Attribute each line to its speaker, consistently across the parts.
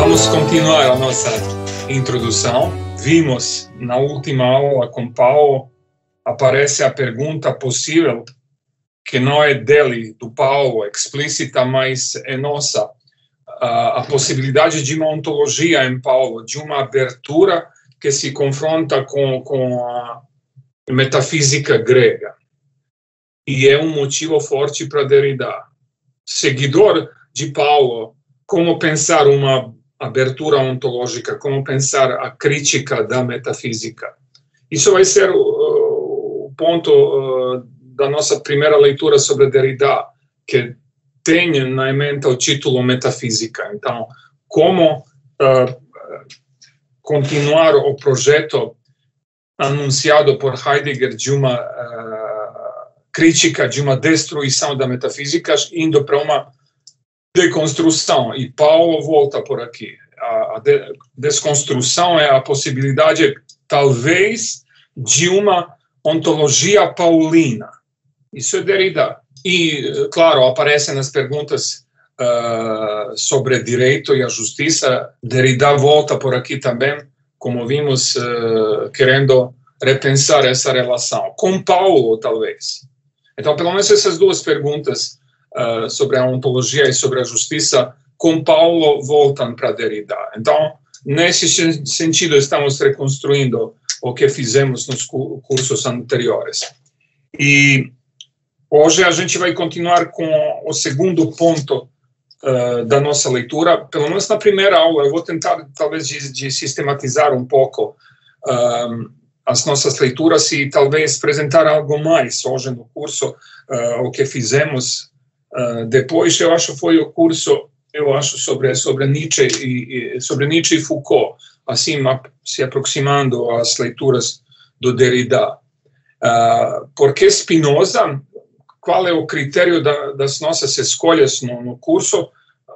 Speaker 1: Vamos continuar a nossa introdução. Vimos na última aula com Paulo, aparece a pergunta possível, que não é dele, do Paulo, explícita, mas é nossa, a possibilidade de uma ontologia em Paulo, de uma abertura que se confronta com a metafísica grega. E é um motivo forte para Derrida. Seguidor de Paulo, como pensar uma abertura ontológica, como pensar a crítica da metafísica. Isso vai ser o ponto da nossa primeira leitura sobre Derrida, que tem na mente o título Metafísica. Então, como continuar o projeto anunciado por Heidegger de uma crítica, de uma destruição da metafísica, indo para uma deconstrução, e Paulo volta por aqui. A desconstrução é a possibilidade, talvez, de uma ontologia paulina. Isso é Derrida. E, claro, aparecem nas perguntas sobre direito e a justiça. Derrida volta por aqui também, como vimos, querendo repensar essa relação. Com Paulo, talvez. Então, pelo menos essas duas perguntas sobre a ontologia e sobre a justiça, com Paulo, voltam para Derrida. Então, nesse sentido, estamos reconstruindo o que fizemos nos cursos anteriores. E hoje a gente vai continuar com o segundo ponto da nossa leitura, pelo menos na primeira aula. Eu vou tentar, talvez, de sistematizar um pouco as nossas leituras e talvez apresentar algo mais hoje no curso, o que fizemos. Depois, eu acho, foi o curso, sobre Nietzsche e Foucault, assim, se aproximando às leituras do Derrida. Porque Spinoza, qual é o critério das nossas escolhas no curso?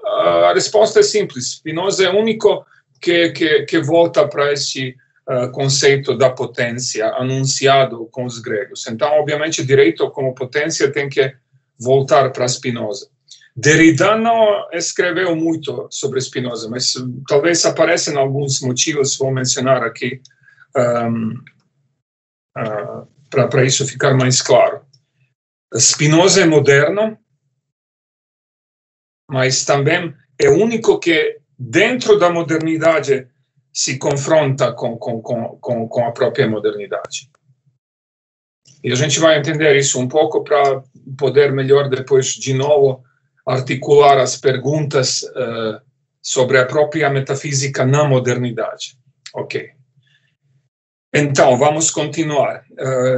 Speaker 1: A resposta é simples. Spinoza é o único que volta para esse conceito da potência anunciado com os gregos. Então, obviamente, direito como potência tem que voltar para Spinoza. Derrida não escreveu muito sobre Spinoza, mas talvez apareçam alguns motivos, vou mencionar aqui, para isso ficar mais claro. Spinoza é moderno, mas também é o único que, dentro da modernidade, se confronta com a própria modernidade. E a gente vai entender isso um pouco para poder melhor depois, de novo, articular as perguntas sobre a própria metafísica na modernidade. Ok. Então, vamos continuar.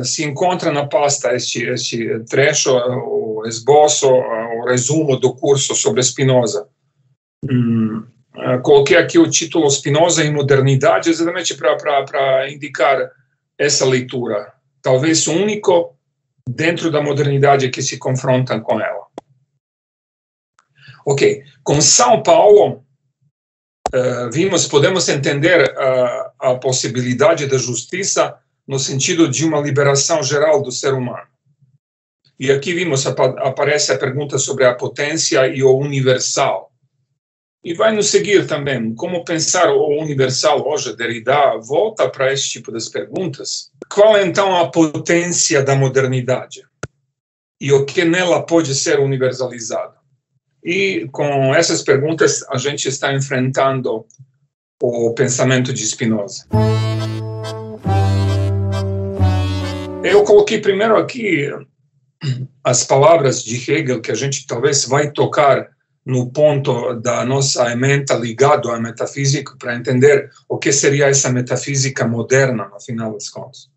Speaker 1: Se encontra na pasta este trecho, o esboço, o resumo do curso sobre Spinoza. Coloquei aqui o título Spinoza e Modernidade, exatamente para indicar essa leitura. Talvez o único dentro da modernidade que se confronta com ela. Ok. Com São Paulo, podemos entender a possibilidade da justiça no sentido de uma liberação geral do ser humano. E aqui aparece a pergunta sobre a potência e o universal. E vai nos seguir também como pensar o universal hoje. Derrida volta para esse tipo de perguntas. Qual é então a potência da modernidade? E o que nela pode ser universalizado? E com essas perguntas a gente está enfrentando o pensamento de Spinoza. Eu coloquei primeiro aqui as palavras de Hegel, que a gente talvez vai tocar no ponto da nossa ementa ligado à metafísica, para entender o que seria essa metafísica moderna, no final das contas.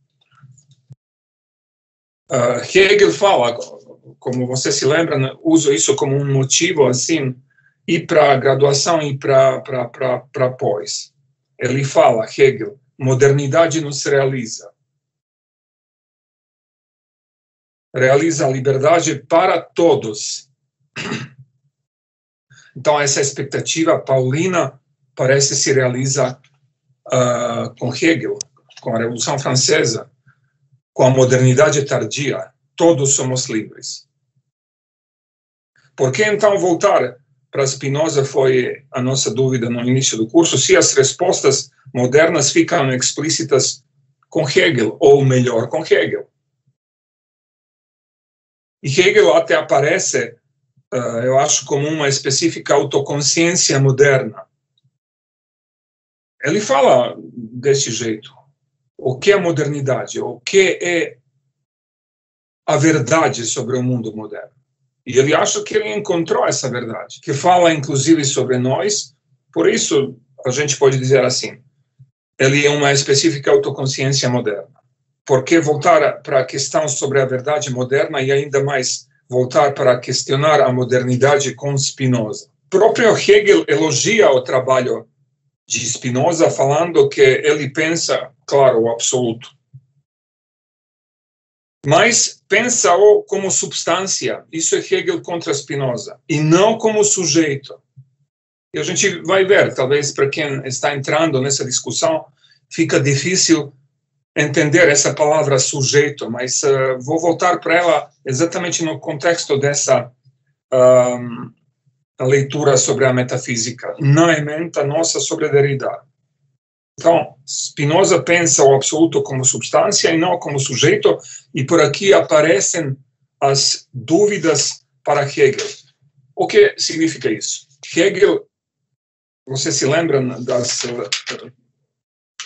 Speaker 1: Hegel fala, como você se lembra, uso isso como um motivo, assim, ir para a graduação e para pós. Ele fala, Hegel, modernidade não se realiza. Realiza a liberdade para todos. Então, essa expectativa paulina parece se realizar com Hegel, com a Revolução Francesa, com a modernidade tardia. Todos somos livres. Por que, então, voltar para Spinoza foi a nossa dúvida no início do curso, se as respostas modernas ficam explícitas com Hegel, ou melhor, com Hegel. E Hegel até aparece, eu acho, como uma específica autoconsciência moderna. Ele fala deste jeito. O que é modernidade? O que é a verdade sobre o mundo moderno? E ele acha que ele encontrou essa verdade, que fala inclusive sobre nós. Por isso, a gente pode dizer assim, ele é uma específica autoconsciência moderna. Por que voltar para a questão sobre a verdade moderna e ainda mais voltar para questionar a modernidade com Spinoza? O próprio Hegel elogia o trabalho de Spinoza, falando que ele pensa, claro, o absoluto, mas pensa-o como substância. Isso é Hegel contra Spinoza, e não como sujeito. E a gente vai ver, talvez para quem está entrando nessa discussão, fica difícil entender essa palavra sujeito, mas vou voltar para ela exatamente no contexto dessa leitura sobre a metafísica, na ementa nossa sobre Derrida. Então, Spinoza pensa o absoluto como substância e não como sujeito, e por aqui aparecem as dúvidas para Hegel. O que significa isso? Hegel, você se lembra das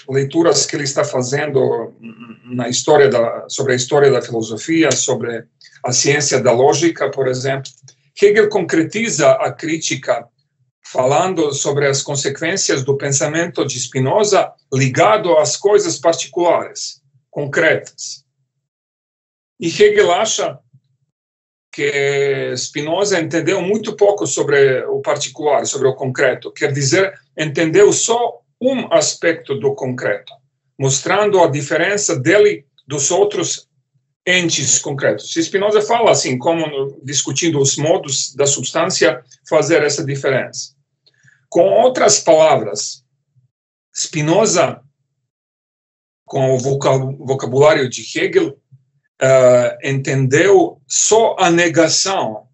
Speaker 1: leituras que ele está fazendo na história sobre a história da filosofia, sobre a ciência da lógica, por exemplo. Hegel concretiza a crítica falando sobre as consequências do pensamento de Spinoza ligado às coisas particulares, concretas. E Hegel acha que Spinoza entendeu muito pouco sobre o particular, sobre o concreto, quer dizer, entendeu só um aspecto do concreto, mostrando a diferença dele dos outros entes concretos. Spinoza fala assim, como discutindo os modos da substância fazer essa diferença. Com outras palavras, Spinoza, com o vocabulário de Hegel, entendeu só a negação,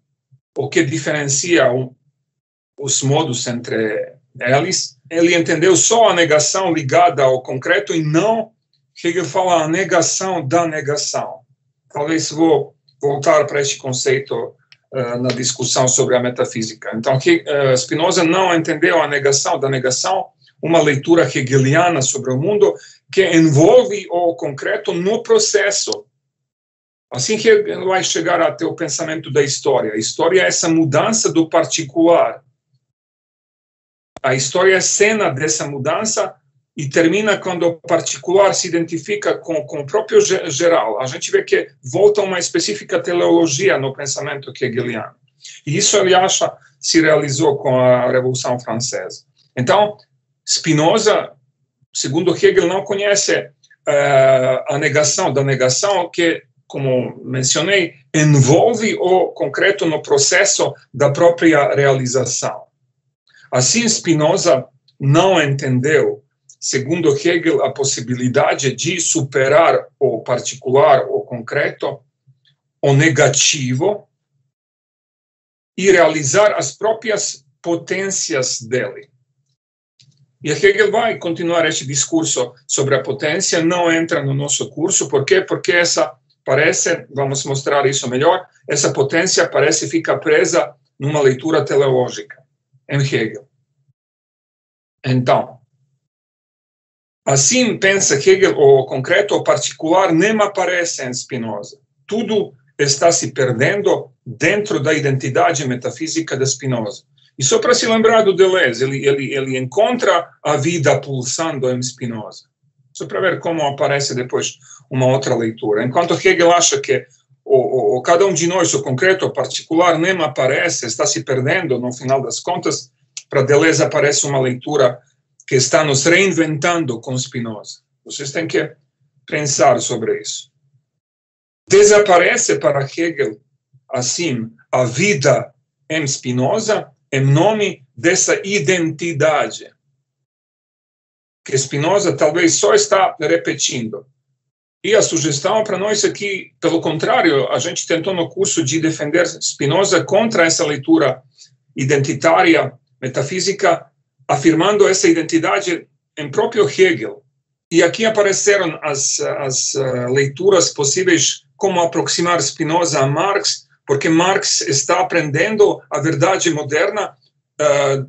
Speaker 1: o que diferencia os modos entre eles. Ele entendeu só a negação ligada ao concreto e não, Hegel fala, a negação da negação. Talvez vou voltar para este conceito na discussão sobre a metafísica. Então, Spinoza não entendeu a negação da negação, uma leitura hegeliana sobre o mundo que envolve o concreto no processo. Assim que ele vai chegar até o pensamento da história. A história é essa mudança do particular. A história é cena dessa mudança e termina quando o particular se identifica com o próprio geral. A gente vê que volta uma específica teleologia no pensamento hegeliano. E isso, ele acha, se realizou com a Revolução Francesa. Então, Spinoza, segundo Hegel, não conhece a negação da negação que, como mencionei, envolve o concreto no processo da própria realização. Assim, Spinoza não entendeu, segundo Hegel, a possibilidade de superar o particular, o concreto, o negativo, e realizar as próprias potências dele. E Hegel vai continuar este discurso sobre a potência, não entra no nosso curso. Por quê? Porque essa parece, vamos mostrar isso melhor, essa potência parece ficar presa numa leitura teleológica em Hegel. Então, assim pensa Hegel, o concreto, o particular, nem aparece em Spinoza. Tudo está se perdendo dentro da identidade metafísica de Spinoza. E só para se lembrar do Deleuze, ele encontra a vida pulsando em Spinoza. Só para ver como aparece depois uma outra leitura. Enquanto Hegel acha que cada um de nós, o concreto, o particular, nem aparece, está se perdendo, no final das contas, para Deleuze aparece uma leitura que está nos reinventando com Spinoza. Vocês têm que pensar sobre isso. Desaparece para Hegel, assim, a vida em Spinoza, em nome dessa identidade que Spinoza talvez só está repetindo. E a sugestão para nós aqui, pelo contrário, a gente tentou no curso de defender Spinoza contra essa leitura identitária, metafísica, afirmando essa identidade em próprio Hegel. E aqui apareceram as leituras possíveis como aproximar Spinoza a Marx, porque Marx está aprendendo a verdade moderna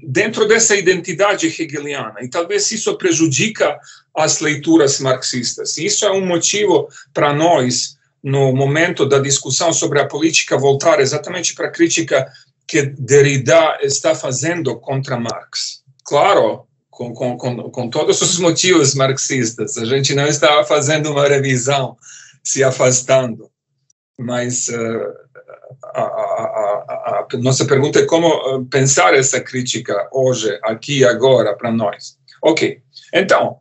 Speaker 1: dentro dessa identidade hegeliana, e talvez isso prejudica as leituras marxistas. Isso é um motivo para nós, no momento da discussão sobre a política, voltar exatamente para a crítica que Derrida está fazendo contra Marx. Claro, com todos os motivos marxistas, a gente não está fazendo uma revisão, se afastando, mas a nossa pergunta é como pensar essa crítica hoje, aqui e agora, para nós. Ok, então,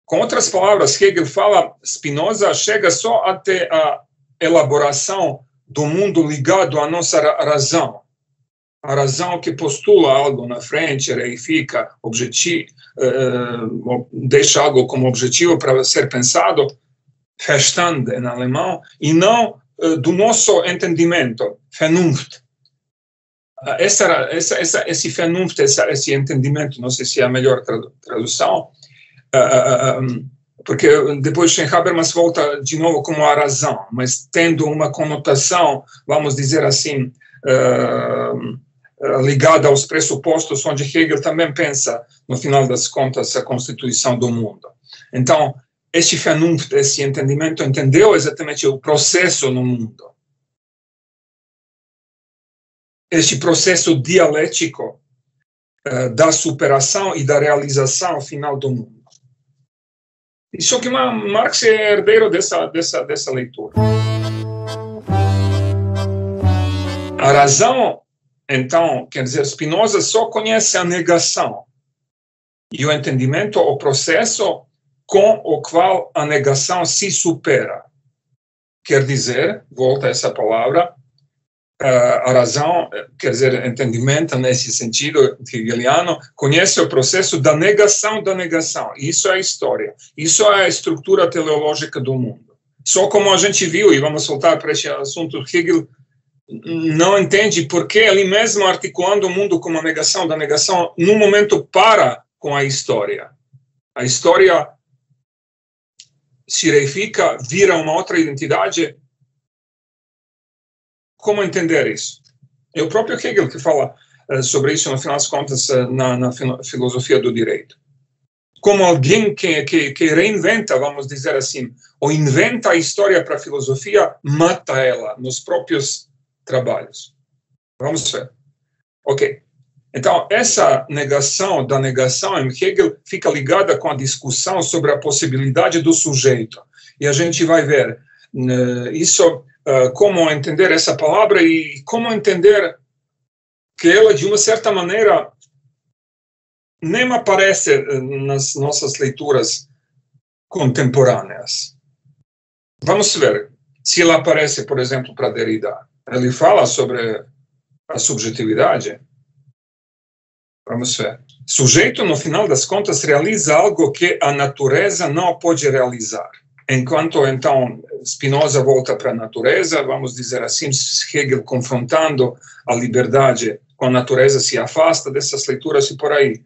Speaker 1: com outras palavras, Hegel fala, Spinoza chega só até a elaboração do mundo ligado à nossa razão. A razão que postula algo na frente, reifica, deixa algo como objetivo para ser pensado, Verstand em alemão, e não do nosso entendimento, Vernunft. Esse Vernunft, esse entendimento, não sei se é a melhor tradução, porque depois Habermas volta de novo como a razão, mas tendo uma conotação, vamos dizer assim, ligada aos pressupostos onde Hegel também pensa, no final das contas, a constituição do mundo. Então, este Vernunft, esse entendimento, entendeu exatamente o processo no mundo. Este processo dialético da superação e da realização final do mundo. Isso que Marx é herdeiro dessa leitura. A razão, então, quer dizer, Spinoza só conhece a negação e o entendimento, o processo com o qual a negação se supera. Quer dizer, volta essa palavra, a razão, quer dizer, entendimento nesse sentido hegeliano, conhece o processo da negação da negação. Isso é a história. Isso é a estrutura teleológica do mundo. Só como a gente viu, e vamos voltar para esse assunto, Hegel não entende por que ele mesmo articulando o mundo como a negação da negação, num momento para com a história. A história se reifica, vira uma outra identidade. Como entender isso? É o próprio Hegel que fala sobre isso, no final das contas, na filosofia do direito. Como alguém que reinventa, vamos dizer assim, ou inventa a história para a filosofia, mata ela nos próprios trabalhos. Vamos ver. Ok. Então, essa negação da negação em Hegel fica ligada com a discussão sobre a possibilidade do sujeito. E a gente vai ver isso, como entender essa palavra e como entender que ela, de uma certa maneira, nem aparece nas nossas leituras contemporâneas. Vamos ver se ela aparece, por exemplo, para Derrida. Ele fala sobre a subjetividade. Vamos ver. Sujeito, no final das contas, realiza algo que a natureza não pode realizar. Enquanto, então, Spinoza volta para a natureza, vamos dizer assim, Hegel confrontando a liberdade com a natureza se afasta dessas leituras e por aí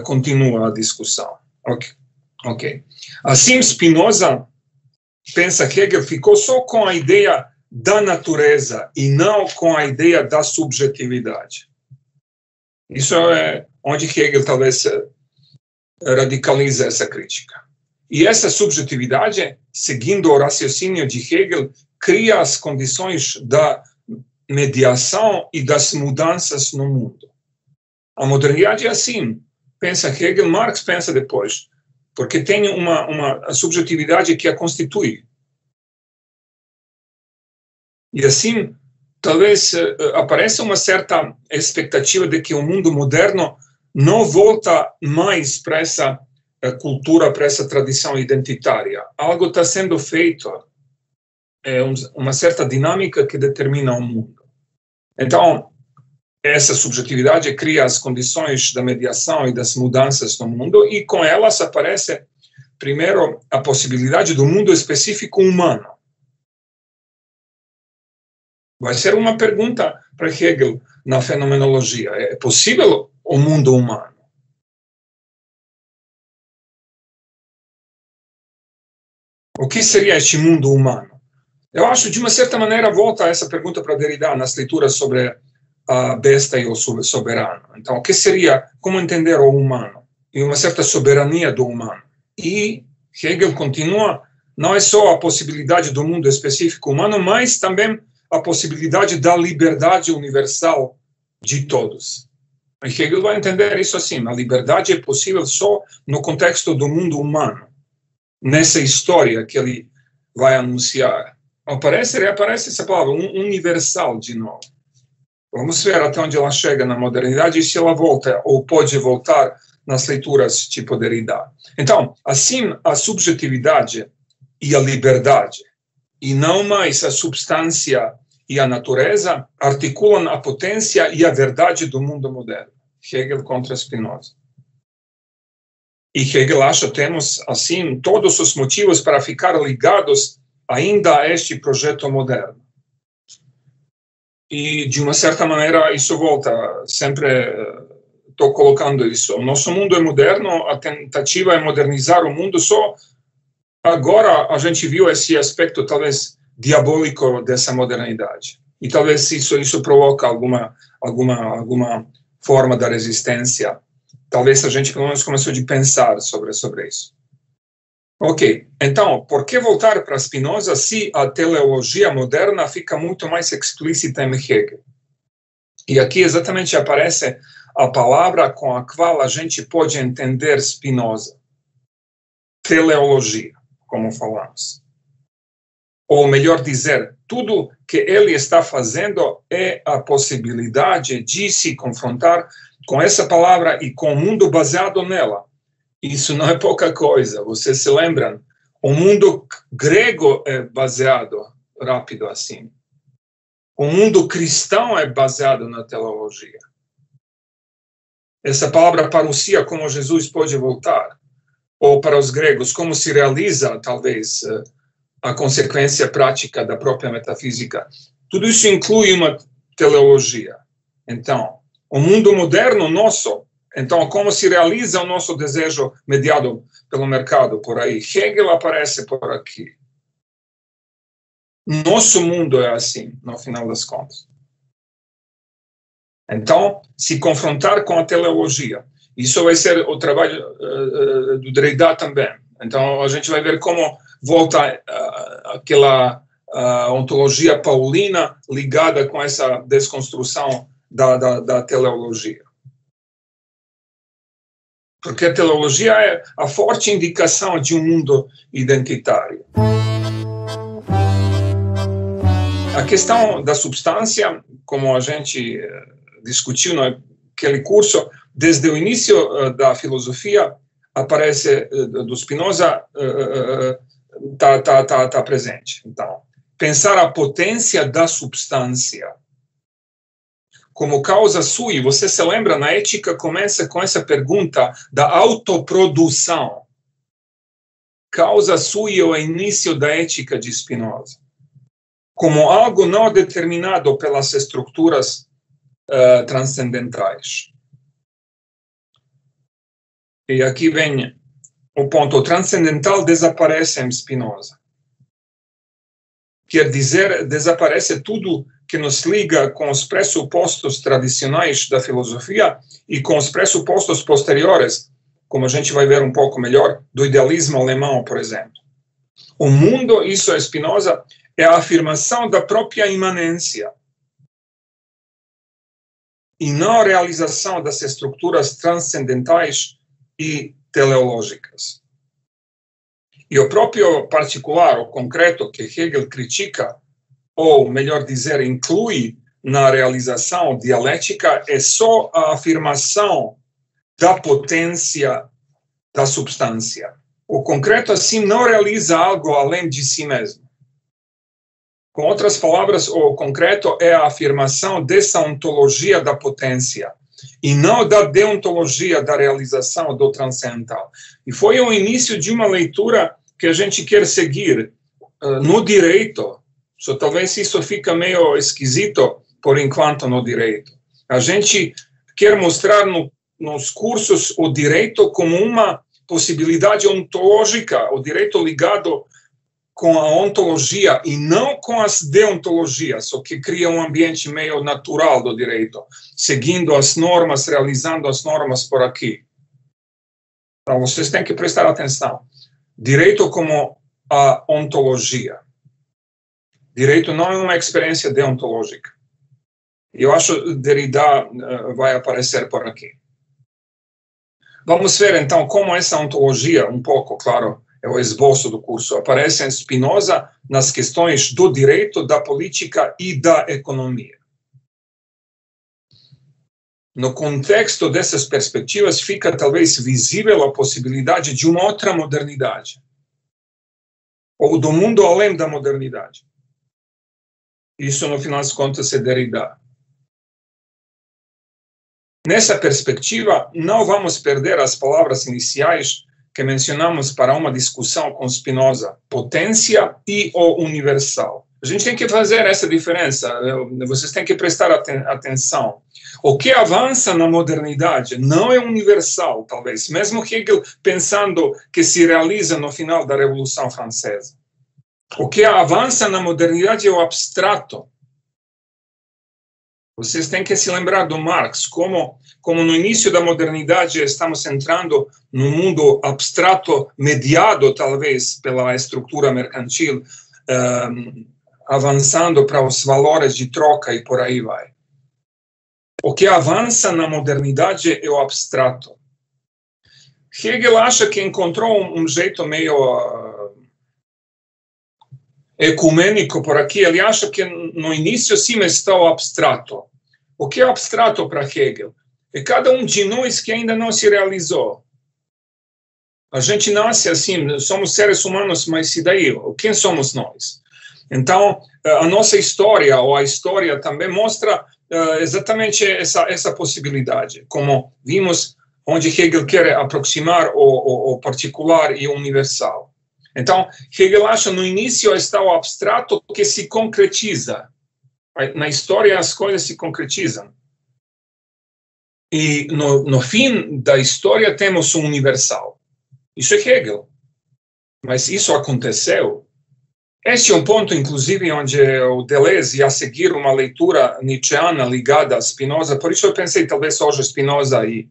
Speaker 1: continua a discussão. Ok. Assim, Spinoza pensa que Hegel ficou só com a ideia da natureza e não com a ideia da subjetividade. Isso é onde Hegel talvez radicaliza essa crítica. E essa subjetividade, seguindo o raciocínio de Hegel, cria as condições da mediação e das mudanças no mundo. A modernidade é assim. Pensa Hegel, Marx pensa depois, porque tem uma subjetividade que a constitui. E assim, talvez apareça uma certa expectativa de que o mundo moderno não volta mais para essa cultura, para essa tradição identitária. Algo está sendo feito, uma certa dinâmica que determina o mundo. Então, essa subjetividade cria as condições da mediação e das mudanças no mundo, e com elas aparece, primeiro, a possibilidade do mundo específico humano. Vai ser uma pergunta para Hegel na fenomenologia. É possível o mundo humano? O que seria este mundo humano? Eu acho, de uma certa maneira, volta essa pergunta para Derrida nas leituras sobre a besta e o soberano. Então, o que seria, como entender o humano? E uma certa soberania do humano. E Hegel continua, não é só a possibilidade do mundo específico humano, mas também a possibilidade da liberdade universal de todos. E Hegel vai entender isso assim, a liberdade é possível só no contexto do mundo humano, nessa história que ele vai anunciar. Reaparece essa palavra, universal de novo. Vamos ver até onde ela chega na modernidade e se ela volta, ou pode voltar nas leituras tipo Derrida. Então, assim, a subjetividade e a liberdade, e não mais a substância e a natureza, articulam a potência e a verdade do mundo moderno. Hegel contra Spinoza. E Hegel acha que temos, assim, todos os motivos para ficar ligados ainda a este projeto moderno. E, de uma certa maneira, isso volta, sempre estou colocando isso. O nosso mundo é moderno, a tentativa é modernizar o mundo, só agora a gente viu esse aspecto, talvez, diabólico dessa modernidade. E talvez isso provoca alguma forma da resistência. Talvez a gente, pelo menos, começou a pensar sobre isso. Ok, então, por que voltar para Spinoza se a teleologia moderna fica muito mais explícita em Hegel? E aqui exatamente aparece a palavra com a qual a gente pode entender Spinoza. Teleologia, como falamos. Ou melhor dizer, tudo que ele está fazendo é a possibilidade de se confrontar com essa palavra e com o mundo baseado nela. Isso não é pouca coisa. Vocês se lembram? O mundo grego é baseado, rápido assim. O mundo cristão é baseado na teleologia. Essa palavra parousia, como Jesus pode voltar. Ou para os gregos, como se realiza, talvez, a consequência prática da própria metafísica. Tudo isso inclui uma teleologia. Então, o mundo moderno nosso, então, como se realiza o nosso desejo mediado pelo mercado por aí? Hegel aparece por aqui. Nosso mundo é assim, no final das contas. Então, se confrontar com a teleologia. Isso vai ser o trabalho do Derrida também. Então, a gente vai ver como volta aquela ontologia paulina ligada com essa desconstrução da teleologia. Porque a teleologia é a forte indicação de um mundo identitário. A questão da substância, como a gente discutiu naquele curso, desde o início da filosofia, aparece do Spinoza, está presente. Então, pensar a potência da substância como causa sui. Você se lembra, na ética começa com essa pergunta da autoprodução. Causa sui é o início da ética de Spinoza. Como algo não determinado pelas estruturas transcendentais. E aqui vem o ponto transcendental desaparece em Spinoza. Quer dizer, desaparece tudo que nos liga com os pressupostos tradicionais da filosofia e com os pressupostos posteriores, como a gente vai ver um pouco melhor, do idealismo alemão, por exemplo. O mundo, isso é Spinoza, é a afirmação da própria imanência e não a realização das estruturas transcendentais e teleológicas. E o próprio particular, o concreto, que Hegel critica, ou, melhor dizer, inclui na realização dialética, é só a afirmação da potência da substância. O concreto, assim, não realiza algo além de si mesmo. Com outras palavras, o concreto é a afirmação dessa ontologia da potência, e não da deontologia da realização do transcendental. E foi o início de uma leitura que a gente quer seguir no direito. Talvez isso fica meio esquisito, por enquanto, no direito. A gente quer mostrar nos cursos o direito como uma possibilidade ontológica, o direito ligado com a ontologia e não com as deontologias, o que cria um ambiente meio natural do direito, seguindo as normas, realizando as normas por aqui. Então, vocês têm que prestar atenção. Direito como a ontologia. Direito não é uma experiência deontológica. Eu acho que Derrida vai aparecer por aqui. Vamos ver, então, como essa ontologia, um pouco, claro, é o esboço do curso, aparece em Spinoza nas questões do direito, da política e da economia. No contexto dessas perspectivas, fica talvez visível a possibilidade de uma outra modernidade, ou do mundo além da modernidade. Isso, no final das contas, é Derrida. Nessa perspectiva, não vamos perder as palavras iniciais que mencionamos para uma discussão com Spinoza, potência e o universal. A gente tem que fazer essa diferença, vocês têm que prestar atenção. O que avança na modernidade não é universal, talvez, mesmo Hegel pensando que se realiza no final da Revolução Francesa. O que avança na modernidade é o abstrato. Vocês têm que se lembrar do Marx, como no início da modernidade estamos entrando num mundo abstrato, mediado talvez pela estrutura mercantil, avançando para os valores de troca e por aí vai. O que avança na modernidade é o abstrato. Hegel acha que encontrou um jeito meio ecumênico por aqui. Ele acha que no início sim está o abstrato. O que é abstrato para Hegel? É cada um de nós que ainda não se realizou. A gente nasce assim, somos seres humanos, mas e daí? Quem somos nós? Então, a nossa história, ou a história também mostra exatamente essa possibilidade, como vimos onde Hegel quer aproximar o particular e o universal. Então, Hegel acha no início está o abstrato que se concretiza. Na história as coisas se concretizam. E no fim da história temos o universal. Isso é Hegel. Mas isso aconteceu. Este é um ponto, inclusive, onde o Deleuze ia seguir uma leitura nietzscheana ligada a Spinoza. Por isso eu pensei, talvez hoje Spinoza e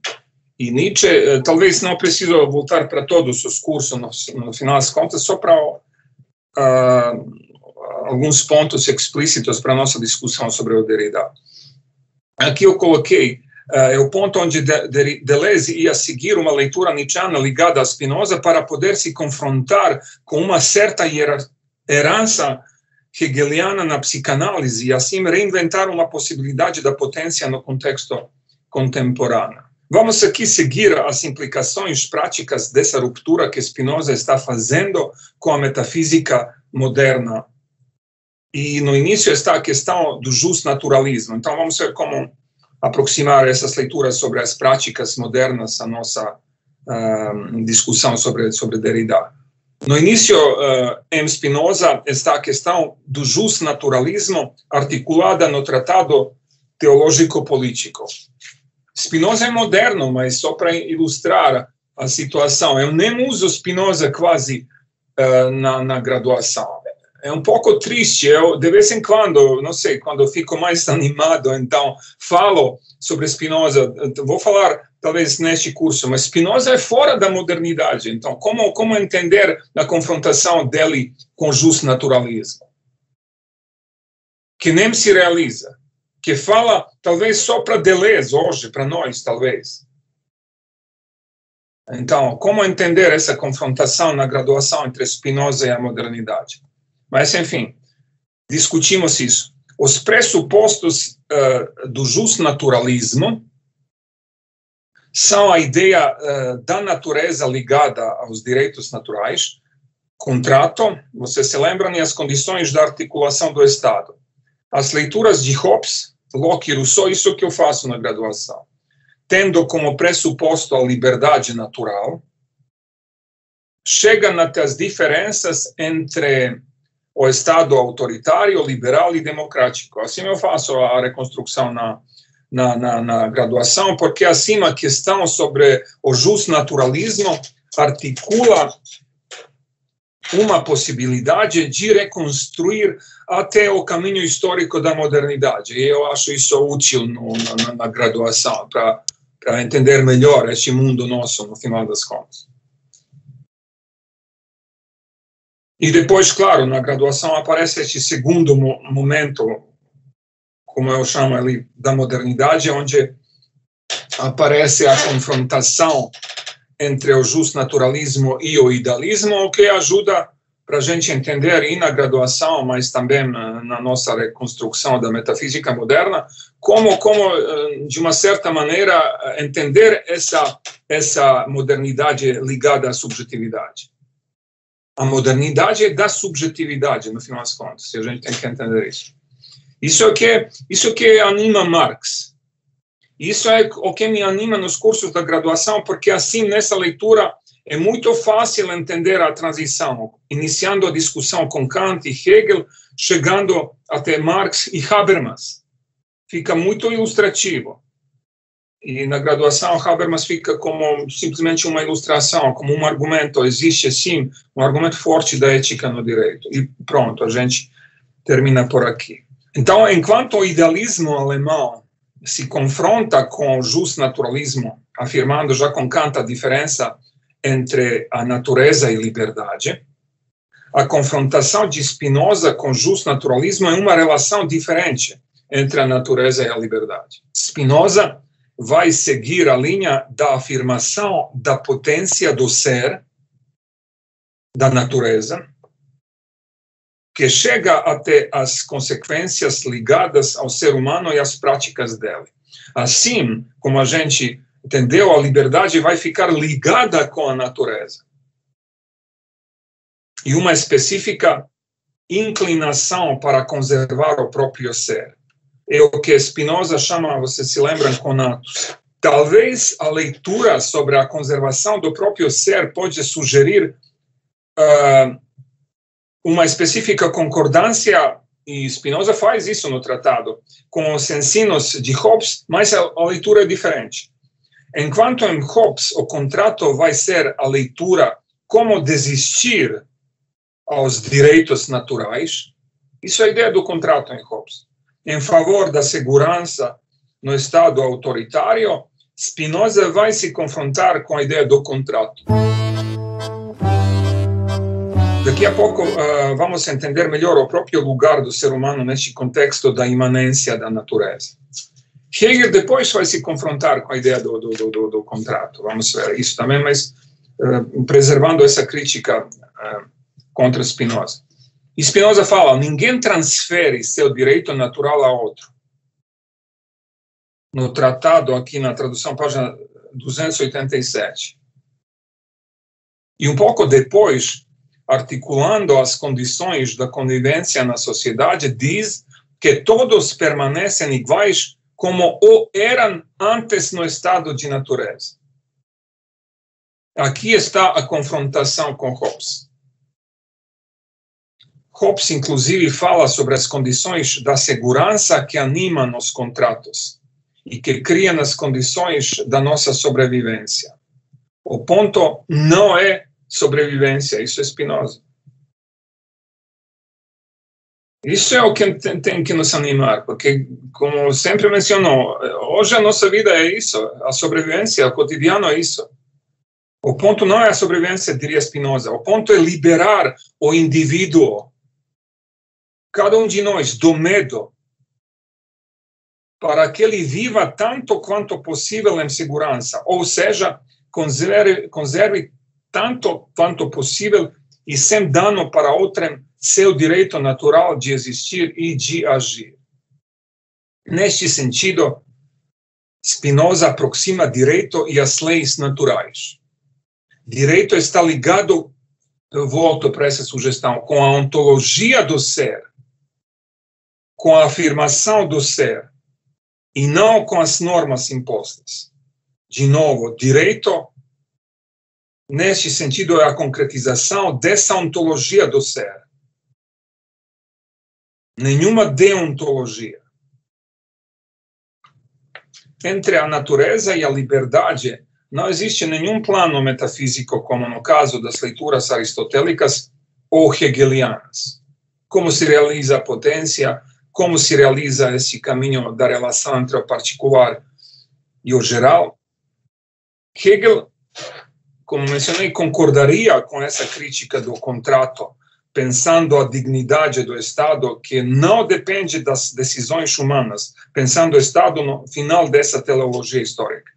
Speaker 1: Nietzsche, talvez não preciso voltar para todos os cursos, no final das contas, só para alguns pontos explícitos para a nossa discussão sobre o Derrida. Aqui eu coloquei o ponto onde Deleuze ia seguir uma leitura nietzscheana ligada a Spinoza para poder se confrontar com uma certa herança hegeliana na psicanálise e assim reinventar uma possibilidade da potência no contexto contemporâneo. Vamos aqui seguir as implicações práticas dessa ruptura que Spinoza está fazendo com a metafísica moderna. E no início está a questão do justnaturalismo. Então vamos ver como aproximar essas leituras sobre as práticas modernas à nossa discussão sobre Derrida. No início, em Spinoza, está a questão do justnaturalismo articulada no Tratado Teológico-Político. Spinoza é moderno, mas só para ilustrar a situação. Eu nem uso Spinoza quase na graduação. É um pouco triste. Eu, de vez em quando, não sei, quando eu fico mais animado, então, falo sobre Spinoza. Vou falar, talvez, neste curso, mas Spinoza é fora da modernidade. Então, como entender a confrontação dele com o justnaturalismo? Que nem se realiza. Que fala, talvez, só para Deleuze hoje, para nós, talvez. Então, como entender essa confrontação na graduação entre Spinoza e a modernidade? Mas, enfim, discutimos isso. Os pressupostos do justnaturalismo são a ideia da natureza ligada aos direitos naturais, contrato, vocês se lembram, e as condições da articulação do Estado. As leituras de Hobbes, Locke e Rousseau, isso que eu faço na graduação, tendo como pressuposto a liberdade natural, chegam até as diferenças entre o Estado autoritário, liberal e democrático. Assim eu faço a reconstrução na graduação, porque assim a questão sobre o justnaturalismo articula uma possibilidade de reconstruir até o caminho histórico da modernidade. E eu acho isso útil na graduação, para entender melhor este mundo nosso, no final das contas. E depois, claro, na graduação aparece este segundo momento, como eu chamo ali, da modernidade, onde aparece a confrontação entre o justnaturalismo e o idealismo, o que ajuda para a gente entender, e na graduação, mas também na nossa reconstrução da metafísica moderna, como de uma certa maneira, entender essa modernidade ligada à subjetividade. A modernidade é da subjetividade, no final das contas, e a gente tem que entender isso. Isso que anima Marx. Isso é o que me anima nos cursos da graduação, porque assim, nessa leitura, é muito fácil entender a transição, iniciando a discussão com Kant e Hegel, chegando até Marx e Habermas. Fica muito ilustrativo. E na graduação, Habermas fica como simplesmente uma ilustração, como um argumento. Existe, sim, um argumento forte da ética no direito. E pronto, a gente termina por aqui. Então, enquanto o idealismo alemão se confronta com o justnaturalismo, afirmando já com Kant a diferença entre a natureza e liberdade, a confrontação de Spinoza com o justnaturalismo é uma relação diferente entre a natureza e a liberdade. Spinoza vai seguir a linha da afirmação da potência do ser, da natureza, que chega até as consequências ligadas ao ser humano e às práticas dele. Assim, como a gente entendeu, a liberdade vai ficar ligada com a natureza. E uma específica inclinação para conservar o próprio ser. É o que Spinoza chama, vocês se lembram, conatos. Talvez a leitura sobre a conservação do próprio ser pode sugerir uma específica concordância, e Spinoza faz isso no tratado, com os ensinos de Hobbes, mas a leitura é diferente. Enquanto em Hobbes o contrato vai ser a leitura como desistir aos direitos naturais, isso é a ideia do contrato em Hobbes. Em favor da segurança no Estado autoritário, Spinoza vai se confrontar com a ideia do contrato. Daqui a pouco vamos entender melhor o próprio lugar do ser humano neste contexto da imanência da natureza. Hegel depois vai se confrontar com a ideia do contrato. Vamos ver isso também, mas preservando essa crítica contra Spinoza. E Spinoza fala, ninguém transfere seu direito natural a outro. No tratado, aqui na tradução, página 287. E um pouco depois, articulando as condições da convivência na sociedade, diz que todos permanecem iguais como o eram antes no estado de natureza. Aqui está a confrontação com Hobbes. Hobbes, inclusive, fala sobre as condições da segurança que animam os contratos e que criam as condições da nossa sobrevivência. O ponto não é sobrevivência, isso é Spinoza. Isso é o que tem que nos animar, porque, como sempre mencionou, hoje a nossa vida é isso, a sobrevivência, o cotidiano é isso. O ponto não é a sobrevivência, diria Spinoza, o ponto é liberar o indivíduo, cada um de nós, do medo, para que ele viva tanto quanto possível em segurança, ou seja, conserve tanto quanto possível e sem dano para outrem seu direito natural de existir e de agir. Neste sentido, Spinoza aproxima direito e as leis naturais. Direito está ligado, eu volto para essa sugestão, com a ontologia do ser, com a afirmação do ser, e não com as normas impostas. De novo, direito, neste sentido, é a concretização dessa ontologia do ser. Nenhuma deontologia. entre a natureza e a liberdade, não existe nenhum plano metafísico, como no caso das leituras aristotélicas ou hegelianas. Como se realiza a potência, como se realiza esse caminho da relação entre o particular e o geral. Hegel, como mencionei, concordaria com essa crítica do contrato, pensando a dignidade do Estado, que não depende das decisões humanas, pensando o Estado no final dessa teleologia histórica.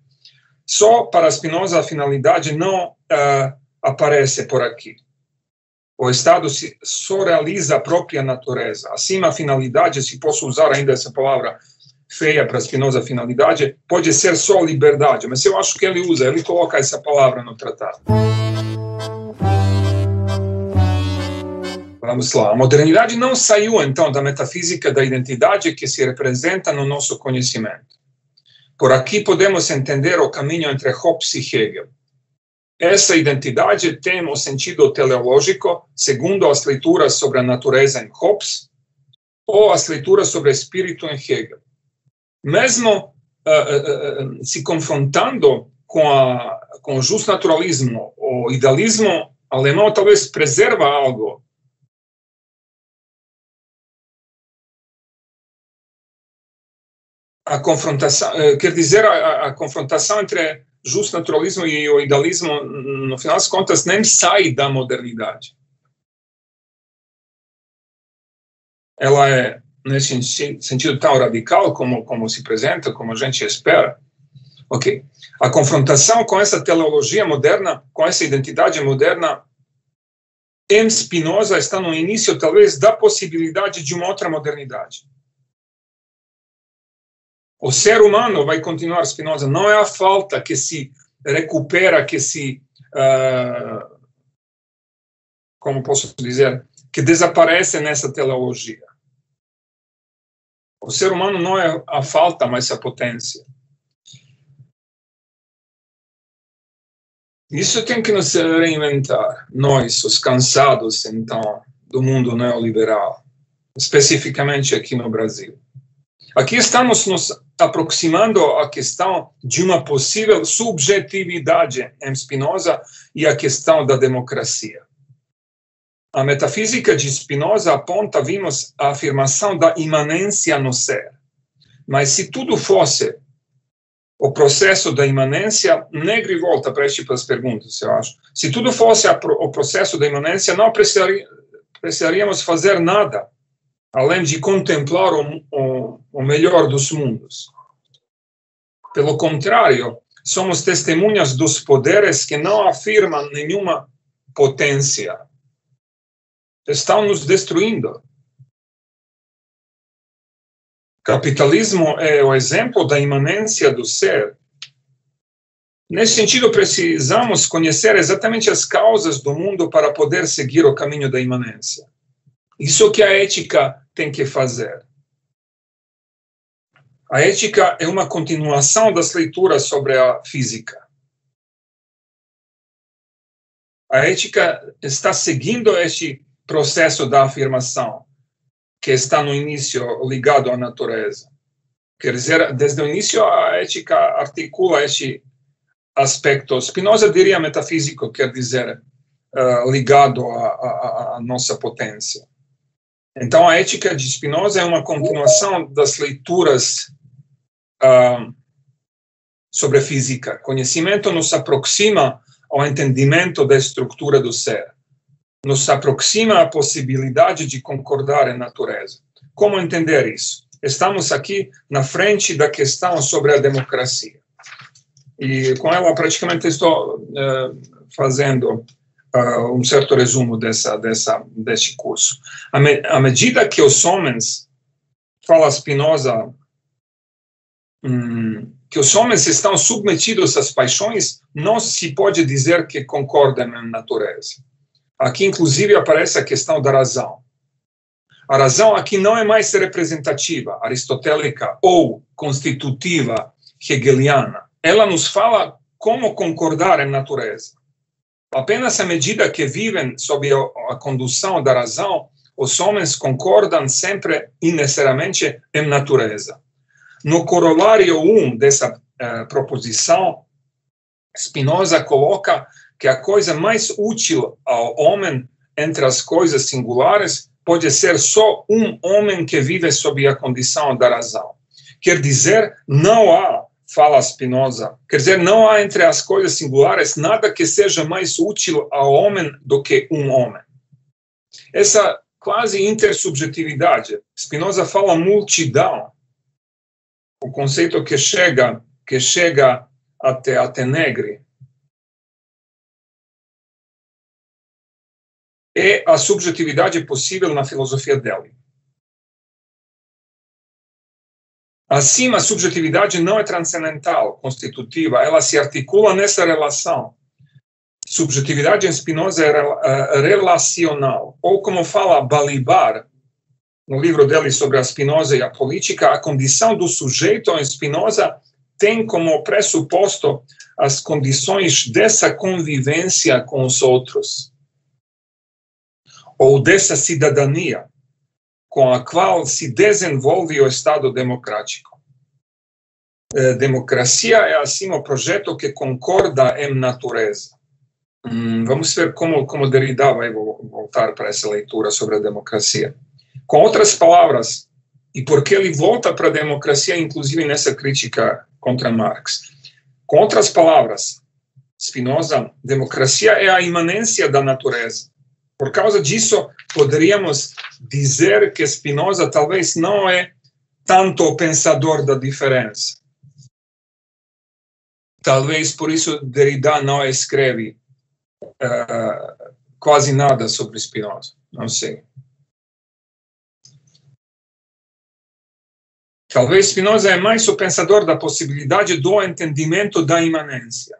Speaker 1: Só para Spinoza a finalidade não aparece por aqui. O Estado só realiza a própria natureza. Assim, a finalidade, se posso usar ainda essa palavra feia para Spinoza, finalidade, pode ser só liberdade, mas eu acho que ele coloca essa palavra no tratado. Vamos lá. A modernidade não saiu, então, da metafísica da identidade que se representa no nosso conhecimento. Por aqui podemos entender o caminho entre Hobbes e Hegel. Essa identidade tem um sentido teleológico, segundo as leituras sobre a natureza em Hobbes, ou as leituras sobre o espírito em Hegel. Mesmo se confrontando com o justnaturalismo, o idealismo alemão talvez preserva algo. A confrontação, quer dizer, a confrontação entre justnaturalismo e o idealismo, no final das contas, nem sai da modernidade. Ela é, nesse sentido, tão radical como se apresenta, como a gente espera. Ok. A confrontação com essa teleologia moderna, com essa identidade moderna, em Spinoza está no início, talvez, da possibilidade de uma outra modernidade. O ser humano, vai continuar Spinoza, não é a falta que se recupera, que se, como posso dizer, que desaparece nessa teleologia. O ser humano não é a falta, mas a potência. Isso tem que nos reinventar, nós, os cansados, então, do mundo neoliberal, especificamente aqui no Brasil. Aqui estamos nos aproximando à questão de uma possível subjetividade em Spinoza e a questão da democracia. A metafísica de Spinoza aponta, vimos, a afirmação da imanência no ser. Mas se tudo fosse o processo da imanência, Negri volta para este tipo de perguntas, eu acho. Se tudo fosse o processo da imanência, não precisaríamos fazer nada, além de contemplar o melhor dos mundos. Pelo contrário, somos testemunhas dos poderes que não afirmam nenhuma potência. Estão nos destruindo. Capitalismo é o exemplo da imanência do ser. Nesse sentido, precisamos conhecer exatamente as causas do mundo para poder seguir o caminho da imanência. Isso que a ética tem que fazer. A ética é uma continuação das leituras sobre a física. A ética está seguindo este processo da afirmação, que está no início ligado à natureza. Quer dizer, desde o início a ética articula este aspecto. Spinoza diria metafísico, quer dizer, ligado à nossa potência. Então, a ética de Spinoza é uma continuação das leituras sobre a física. Conhecimento nos aproxima ao entendimento da estrutura do ser. Nos aproxima à possibilidade de concordar em natureza. Como entender isso? Estamos aqui na frente da questão sobre a democracia. E com ela, praticamente, estou fazendo um certo resumo deste curso. À medida que os homens, fala Spinoza, que os homens estão submetidos às paixões, não se pode dizer que concordam na natureza. Aqui, inclusive, aparece a questão da razão. A razão aqui não é mais representativa, aristotélica ou constitutiva hegeliana. Ela nos fala como concordar em natureza. Apenas à medida que vivem sob a condução da razão, os homens concordam sempre e necessariamente em natureza. No corolário 1 dessa proposição, Spinoza coloca que a coisa mais útil ao homem entre as coisas singulares pode ser só um homem que vive sob a condição da razão. Quer dizer, não há, fala Spinoza, quer dizer, não há entre as coisas singulares nada que seja mais útil ao homem do que um homem. Essa quase intersubjetividade, Spinoza fala multidão, o conceito que chega até Negri, é a subjetividade possível na filosofia dele. Assim, a subjetividade não é transcendental, constitutiva, ela se articula nessa relação. Subjetividade em Spinoza é relacional, ou como fala Balibar, no livro dele sobre a Spinoza e a política, a condição do sujeito em Spinoza tem como pressuposto as condições dessa convivência com os outros, ou dessa cidadania com a qual se desenvolve o Estado democrático. Democracia é, assim, o projeto que concorda em natureza. Vamos ver como Derrida vai voltar para essa leitura sobre a democracia. Com outras palavras, e porque ele volta para a democracia, inclusive nessa crítica contra Marx. Com outras palavras, Spinoza, democracia é a imanência da natureza. Por causa disso, poderíamos dizer que Spinoza talvez não é tanto o pensador da diferença. Talvez por isso Derrida não escreve quase nada sobre Spinoza, não sei. Talvez Spinoza é mais o pensador da possibilidade do entendimento da imanência.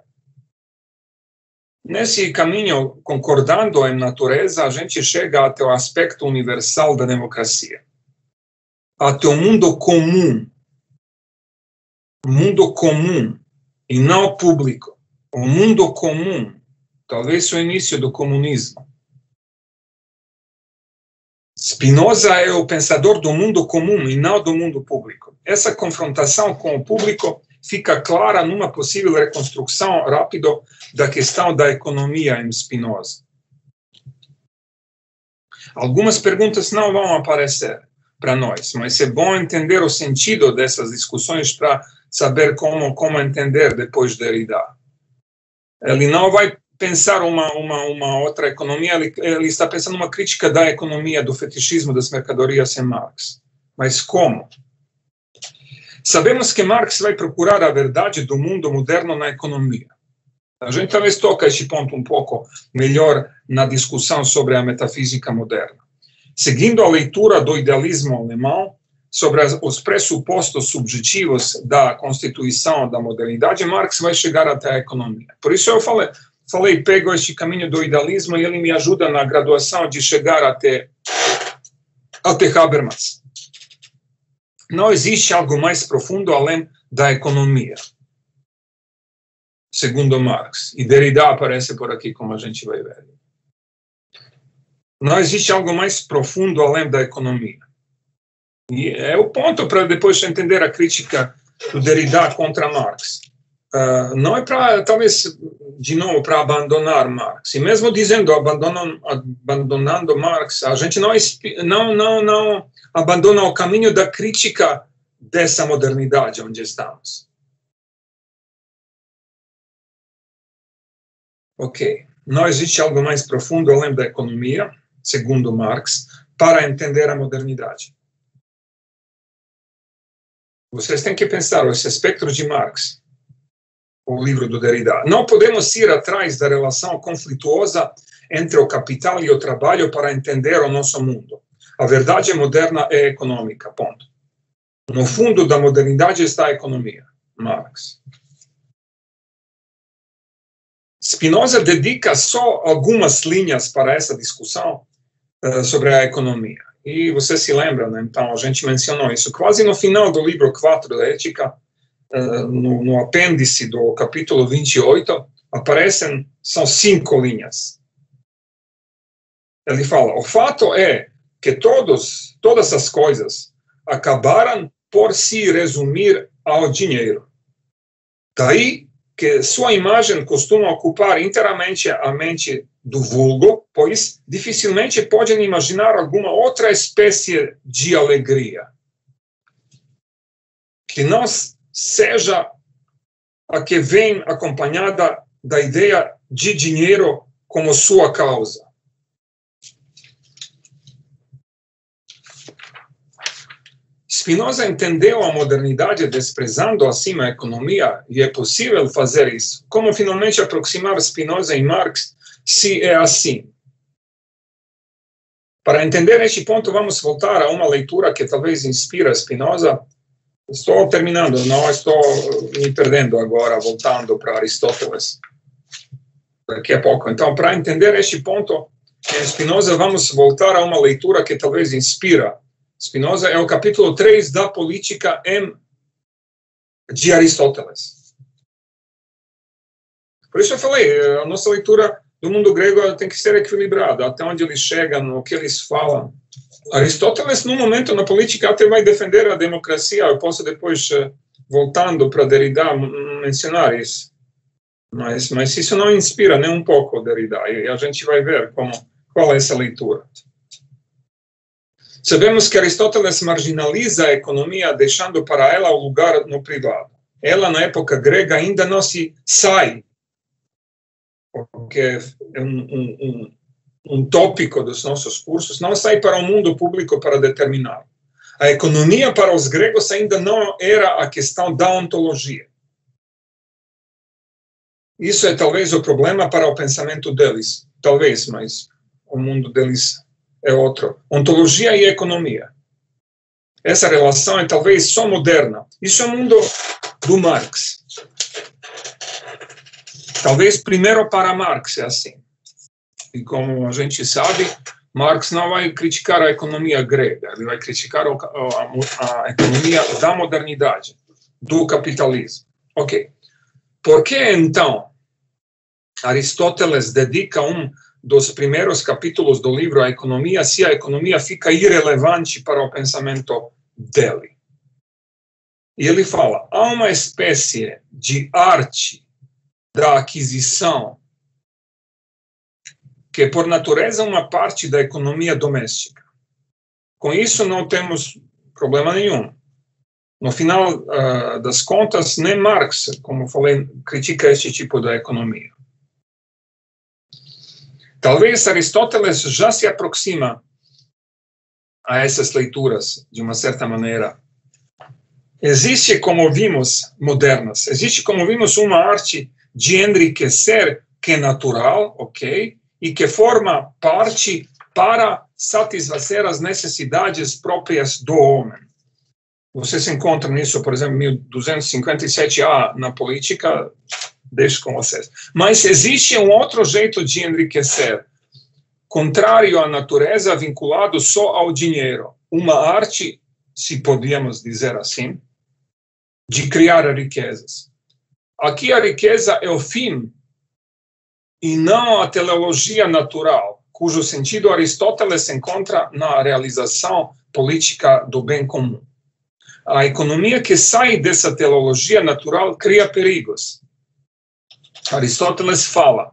Speaker 1: Nesse caminho, concordando em natureza, a gente chega até o aspecto universal da democracia. Até o mundo comum. Mundo comum, e não público. O mundo comum, talvez o início do comunismo. Spinoza é o pensador do mundo comum e não do mundo público. Essa confrontação com o público fica clara numa possível reconstrução rápida da questão da economia em Spinoza. Algumas perguntas não vão aparecer para nós, mas é bom entender o sentido dessas discussões para saber como entender depois de Derrida. Ele não vai pensar uma outra economia, ele está pensando uma crítica da economia, do fetichismo das mercadorias em Marx. Mas como? Sabemos que Marx vai procurar a verdade do mundo moderno na economia. A gente talvez toca este ponto um pouco melhor na discussão sobre a metafísica moderna. Seguindo a leitura do idealismo alemão sobre os pressupostos subjetivos da constituição da modernidade, Marx vai chegar até a economia. Por isso eu falei, pego este caminho do idealismo e ele me ajuda na graduação de chegar até Habermas. Não existe algo mais profundo além da economia, segundo Marx. E Derrida aparece por aqui, como a gente vai ver. Não existe algo mais profundo além da economia. E é o ponto para depois entender a crítica do Derrida contra Marx. Não é para, talvez, de novo, para abandonar Marx. E mesmo dizendo abandonando Marx, a gente não abandona o caminho da crítica dessa modernidade onde estamos. Ok. Não existe algo mais profundo além da economia, segundo Marx, para entender a modernidade. Vocês têm que pensar esse espectro de Marx, o livro do Derrida. Não podemos ir atrás da relação conflituosa entre o capital e o trabalho para entender o nosso mundo. A verdade moderna é econômica, ponto. No fundo da modernidade está a economia, Marx. Spinoza dedica só algumas linhas para essa discussão sobre a economia. E você se lembra, né? Então, a gente mencionou isso quase no final do livro 4 da Ética, no apêndice do capítulo 28, são 5 linhas. Ele fala, o fato é que todas as coisas acabaram por se resumir ao dinheiro. Daí que sua imagem costuma ocupar inteiramente a mente do vulgo, pois dificilmente podem imaginar alguma outra espécie de alegria que não seja a que vem acompanhada da ideia de dinheiro como sua causa. Spinoza entendeu a modernidade desprezando assim a economia, e é possível fazer isso. Como finalmente aproximar Spinoza e Marx, se é assim? Para entender este ponto, vamos voltar a uma leitura que talvez inspira Spinoza. Estou terminando, não estou me perdendo agora, voltando para Aristóteles daqui a pouco. Então, para entender este ponto em Spinoza, vamos voltar a uma leitura que talvez inspira Spinoza. É o capítulo 3 da Política de Aristóteles. Por isso eu falei, a nossa leitura do mundo grego tem que ser equilibrada, até onde eles chegam, no que eles falam. Aristóteles, no momento, na política, até vai defender a democracia. Eu posso depois, voltando para Derrida, mencionar isso. Mas isso não inspira nem um pouco Derrida. E a gente vai ver qual é essa leitura. Sabemos que Aristóteles marginaliza a economia, deixando para ela o lugar no privado. Ela, na época grega, ainda não se sai, porque é um tópico dos nossos cursos, não sai para o mundo público para determinar. A economia para os gregos ainda não era a questão da ontologia. Isso é talvez o problema para o pensamento deles. Talvez, mas o mundo deles é outro. Ontologia e economia. Essa relação é talvez só moderna. Isso é o mundo do Marx. Talvez primeiro para Marx é assim. E como a gente sabe, Marx não vai criticar a economia grega, ele vai criticar a economia da modernidade, do capitalismo. Ok. Por que, então, Aristóteles dedica um dos primeiros capítulos do livro à economia, se a economia fica irrelevante para o pensamento dele? E ele fala, há uma espécie de arte da aquisição que, por natureza, é uma parte da economia doméstica. Com isso, não temos problema nenhum. No final das contas, nem Marx, como falei, critica este tipo de economia. Talvez Aristóteles já se aproxima a essas leituras, de uma certa maneira. Existe, como vimos, modernas, existe, como vimos, uma arte de enriquecer que é natural, ok? E que forma parte para satisfazer as necessidades próprias do homem. Vocês encontram isso, por exemplo, em 1257A na política, deixo com vocês. Mas existe um outro jeito de enriquecer, contrário à natureza, vinculado só ao dinheiro. Uma arte, se podíamos dizer assim, de criar riquezas. Aqui a riqueza é o fim, e não a teleologia natural, cujo sentido Aristóteles encontra na realização política do bem comum. A economia que sai dessa teleologia natural cria perigos. Aristóteles fala,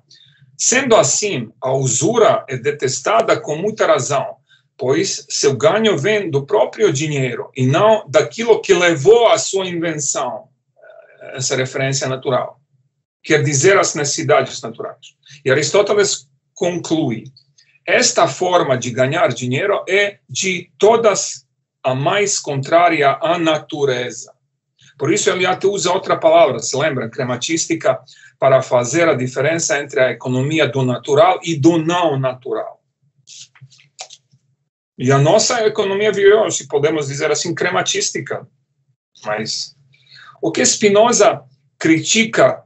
Speaker 1: sendo assim, a usura é detestada com muita razão, pois seu ganho vem do próprio dinheiro e não daquilo que levou à sua invenção, essa referência natural. Quer dizer, as necessidades naturais. E Aristóteles conclui, esta forma de ganhar dinheiro é de todas a mais contrária à natureza. Por isso ele até usa outra palavra, se lembra, crematística, para fazer a diferença entre a economia do natural e do não natural. E a nossa economia virou, se podemos dizer assim, crematística. Mas o que Spinoza critica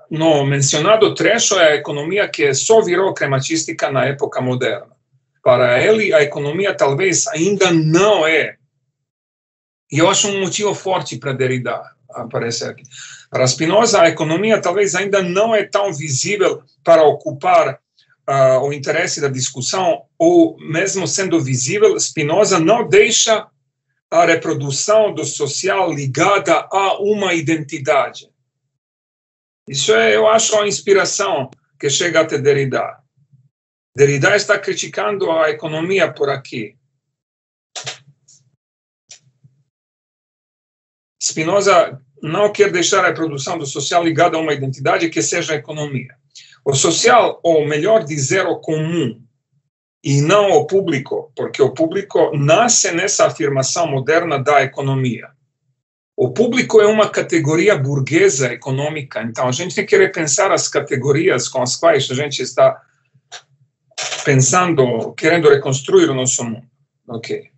Speaker 1: no mencionado trecho é a economia que só virou crematística na época moderna. Para ele, a economia talvez ainda não é. E eu acho um motivo forte para Derrida aparecer aqui. Para Spinoza, a economia talvez ainda não é tão visível para ocupar o interesse da discussão, ou mesmo sendo visível, Spinoza não deixa a reprodução do social ligada a uma identidade. Isso é, eu acho, a inspiração que chega até Derrida. Derrida está criticando a economia por aqui. Spinoza não quer deixar a reprodução do social ligada a uma identidade que seja a economia. O social, ou melhor dizer, o comum, e não o público, porque o público nasce nessa afirmação moderna da economia. O público é uma categoria burguesa econômica, então a gente tem que repensar as categorias com as quais a gente está pensando, querendo reconstruir o nosso mundo. Ok.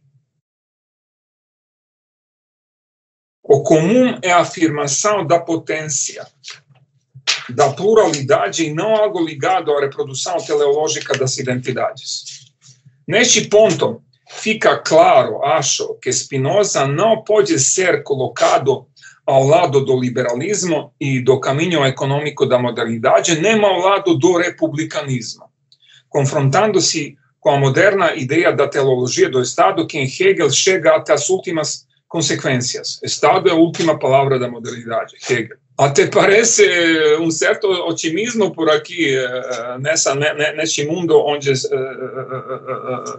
Speaker 1: O comum é a afirmação da potência, da pluralidade e não algo ligado à reprodução teleológica das identidades. Neste ponto, fica claro, acho, que Spinoza não pode ser colocado ao lado do liberalismo e do caminho econômico da modernidade, nem ao lado do republicanismo, confrontando-se com a moderna ideia da teleologia do Estado, que em Hegel chega até as últimas consequências. Estado é a última palavra da modernidade, Hegel. Até parece um certo otimismo por aqui, neste mundo onde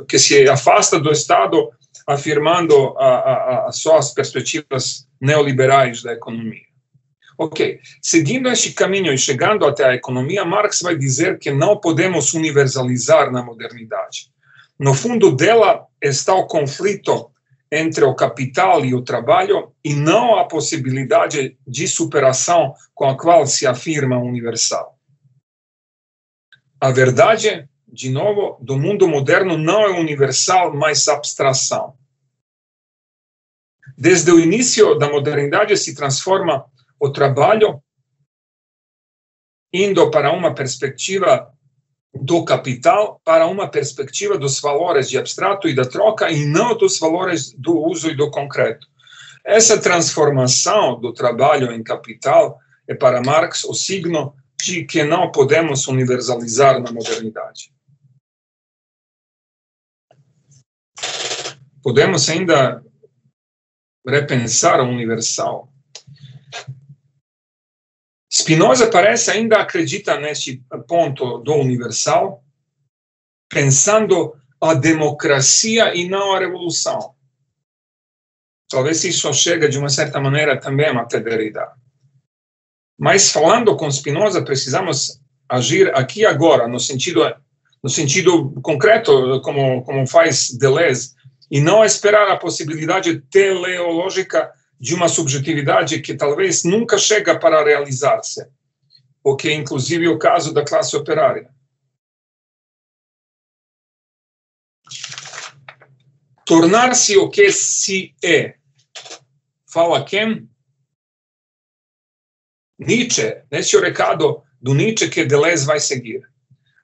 Speaker 1: que se afasta do Estado, afirmando só as perspectivas neoliberais da economia. Ok, seguindo este caminho e chegando até a economia, Marx vai dizer que não podemos universalizar na modernidade. No fundo dela está o conflito entre o capital e o trabalho e não a possibilidade de superação com a qual se afirma universal. A verdade, de novo, do mundo moderno não é universal, mas abstração. Desde o início da modernidade se transforma o trabalho indo para uma perspectiva do capital para uma perspectiva dos valores de abstrato e da troca e não dos valores do uso e do concreto. Essa transformação do trabalho em capital é para Marx o signo de que não podemos universalizar na modernidade. Podemos ainda repensar o universal. Spinoza parece ainda acredita neste ponto do universal, pensando a democracia e não a revolução. Talvez isso chega de uma certa maneira também até Derrida. Mas falando com Spinoza, precisamos agir aqui e agora, no sentido concreto, como faz Deleuze, e não esperar a possibilidade teleológica de uma subjetividade que talvez nunca chega para realizar-se, o que é inclusive o caso da classe operária. Tornar-se o que se é. Fala quem? Nietzsche, neste recado do Nietzsche que Deleuze vai seguir.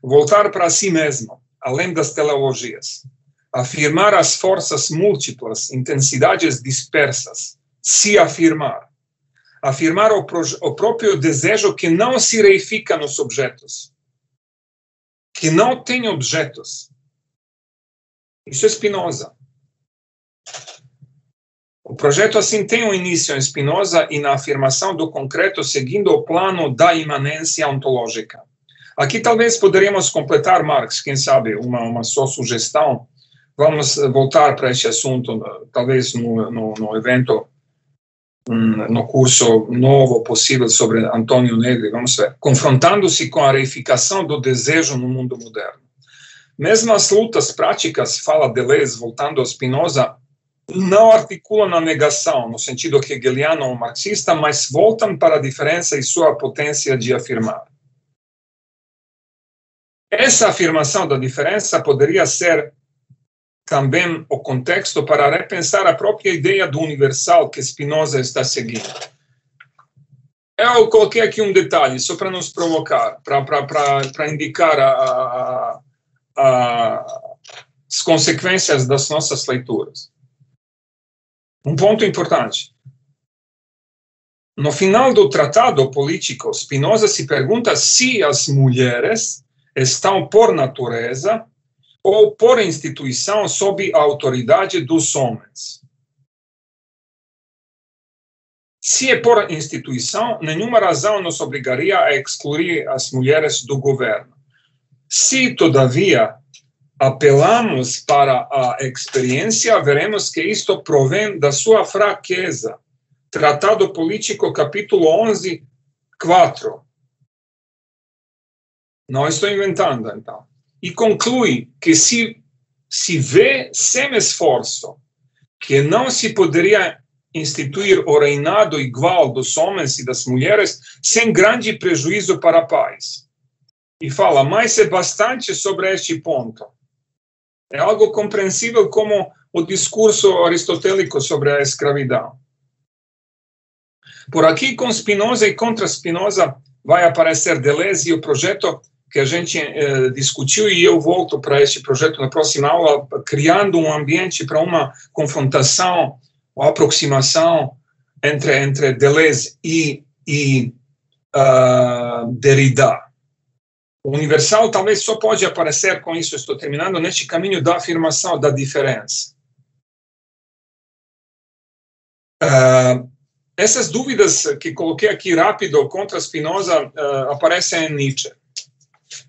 Speaker 1: Voltar para si mesmo, além das teleologias. Afirmar as forças múltiplas, intensidades dispersas. Se afirmar. Afirmar o próprio desejo que não se reifica nos objetos. Que não tem objetos. Isso é Spinoza. O projeto assim tem um início em Spinoza e na afirmação do concreto seguindo o plano da imanência ontológica. Aqui talvez poderíamos completar Marx, quem sabe, uma só sugestão. Vamos voltar para este assunto, talvez no evento, no curso novo possível sobre Antônio Negri, vamos ver. Confrontando-se com a reificação do desejo no mundo moderno. Mesmo as lutas práticas, fala Deleuze, voltando a Spinoza, não articulam na negação, no sentido hegeliano ou marxista, mas voltam para a diferença e sua potência de afirmar. Essa afirmação da diferença poderia ser também o contexto para repensar a própria ideia do universal que Spinoza está seguindo. Eu coloquei aqui um detalhe, só para nos provocar, para indicar as consequências das nossas leituras. Um ponto importante. No final do tratado político, Spinoza se pergunta se as mulheres estão por natureza ou por instituição sob a autoridade dos homens. Se é por instituição, nenhuma razão nos obrigaria a excluir as mulheres do governo. Se, todavia, apelamos para a experiência, veremos que isto provém da sua fraqueza. Tratado Político, capítulo 11, 4. Não estou inventando, então. E conclui que se vê sem esforço que não se poderia instituir o reinado igual dos homens e das mulheres sem grande prejuízo para a paz. E fala, mas é bastante sobre este ponto. É algo compreensível como o discurso aristotélico sobre a escravidão. Por aqui, com Spinoza e contra Spinoza, vai aparecer Deleuze e o projeto que a gente discutiu, e eu volto para este projeto na próxima aula, criando um ambiente para uma confrontação ou aproximação entre Deleuze e Derrida. O universal talvez só pode aparecer, com isso estou terminando, neste caminho da afirmação da diferença. Essas dúvidas que coloquei aqui rápido contra Spinoza aparecem em Nietzsche.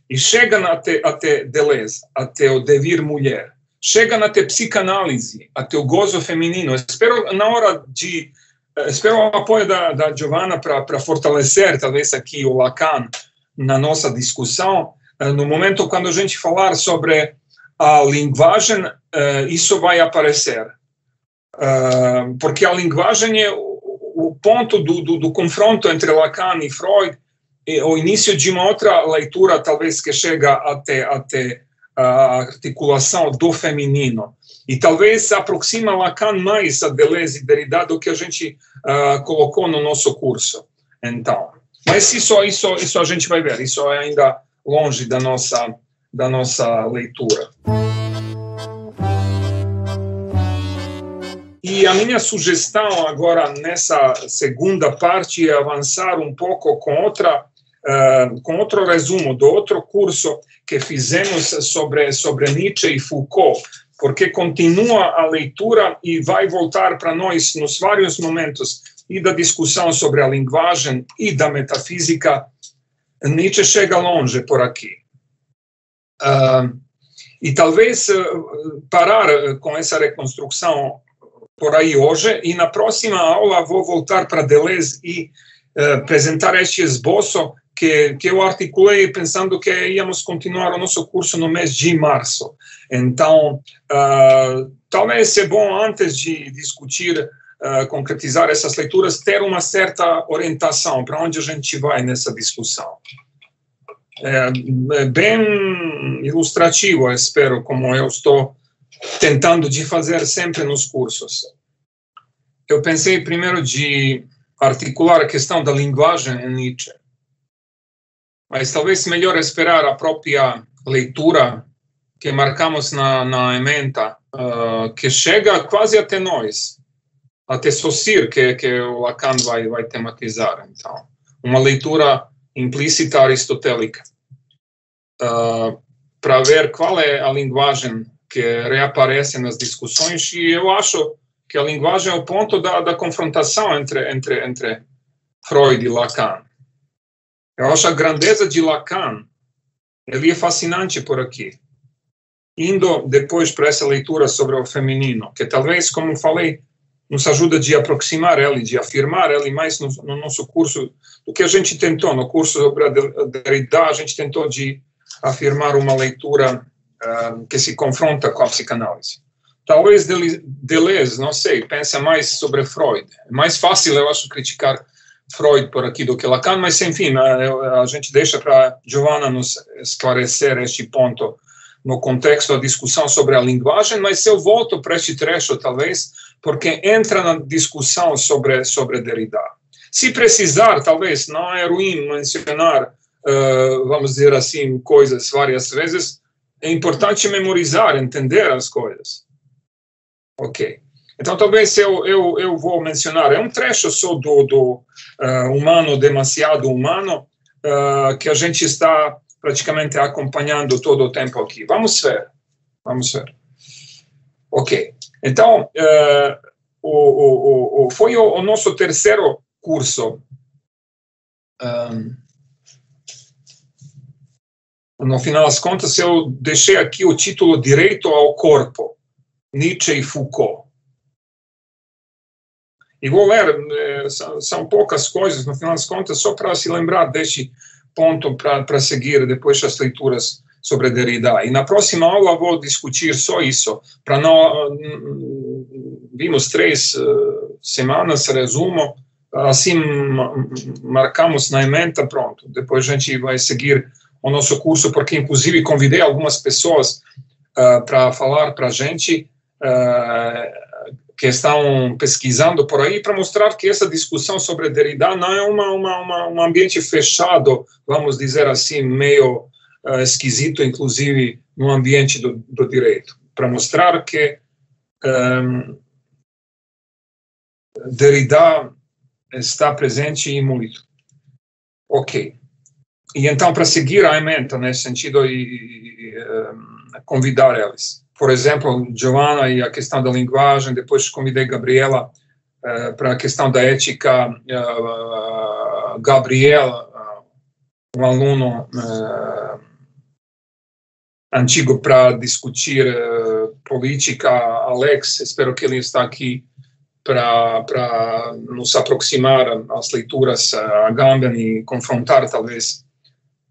Speaker 1: E chegam até Deleuze, até o devir mulher. Chegam até psicanálise, até o gozo feminino. Espero o apoio da Giovanna para fortalecer, talvez, aqui o Lacan na nossa discussão. No momento quando a gente falar sobre a linguagem, isso vai aparecer. Porque a linguagem é o ponto do confronto entre Lacan e Freud, e o início de uma outra leitura, talvez, que chega até a articulação do feminino. E talvez aproxima Lacan mais a Deleuze e Derrida do que a gente colocou no nosso curso. Então, mas isso a gente vai ver, isso é ainda longe da nossa leitura. E a minha sugestão agora, nessa segunda parte, é avançar um pouco com outro resumo do outro curso que fizemos sobre Nietzsche e Foucault, porque continua a leitura e vai voltar para nós nos vários momentos e da discussão sobre a linguagem e da metafísica. Nietzsche chega longe por aqui. E talvez parar com essa reconstrução por aí hoje, e na próxima aula vou voltar para Deleuze e apresentar este esboço que eu articulei pensando que íamos continuar o nosso curso no mês de março. Então, talvez seja bom, antes de discutir, concretizar essas leituras, ter uma certa orientação para onde a gente vai nessa discussão. É bem ilustrativo, espero, como eu estou tentando de fazer sempre nos cursos. Eu pensei primeiro de articular a questão da linguagem em Nietzsche, mas talvez melhor esperar a própria leitura que marcamos na ementa, que chega quase até nós, até Saussure, que o Lacan vai tematizar. Então, uma leitura implícita aristotélica, para ver qual é a linguagem que reaparece nas discussões, e eu acho que a linguagem é o ponto da confrontação entre Freud e Lacan. Eu acho a grandeza de Lacan, ele é fascinante por aqui. Indo depois para essa leitura sobre o feminino, que talvez, como falei, nos ajuda de aproximar ele, de afirmar ele mais no nosso curso, do que a gente tentou. No curso sobre a Derrida, a gente tentou de afirmar uma leitura que se confronta com a psicanálise. Talvez Deleuze, não sei, pensa mais sobre Freud. É mais fácil, eu acho, criticar Freud por aqui do que Lacan, mas, enfim, a gente deixa para Giovanna nos esclarecer este ponto no contexto da discussão sobre a linguagem, mas eu volto para este trecho, talvez, porque entra na discussão sobre Derrida. Se precisar, talvez, não é ruim mencionar, vamos dizer assim, coisas várias vezes. É importante memorizar, entender as coisas. Ok. Então, talvez eu vou mencionar, é um trecho só do humano, demasiado humano, que a gente está praticamente acompanhando todo o tempo aqui. Vamos ver. Ok. Então, foi o nosso terceiro curso, no final das contas, eu deixei aqui o título Direito ao Corpo, Nietzsche e Foucault. E vou ler, são poucas coisas, no final das contas, só para se lembrar deste ponto para seguir depois as leituras sobre Derrida. E na próxima aula vou discutir só isso, para não... Vimos 3 semanas, resumo, assim marcamos na ementa, pronto. Depois a gente vai seguir o nosso curso, porque inclusive convidei algumas pessoas para falar para a gente, que estão pesquisando por aí, para mostrar que essa discussão sobre Derrida não é um ambiente fechado, vamos dizer assim, meio esquisito, inclusive no ambiente do direito, para mostrar que Derrida está presente e muito. Ok. E então, para seguir a ementa nesse sentido, convidar eles. Por exemplo, Giovanna e a questão da linguagem, depois convidei Gabriela para a questão da ética. Gabriel, um aluno antigo para discutir política. Alex, espero que ele está aqui para nos aproximar às leituras Agamben e confrontar, talvez,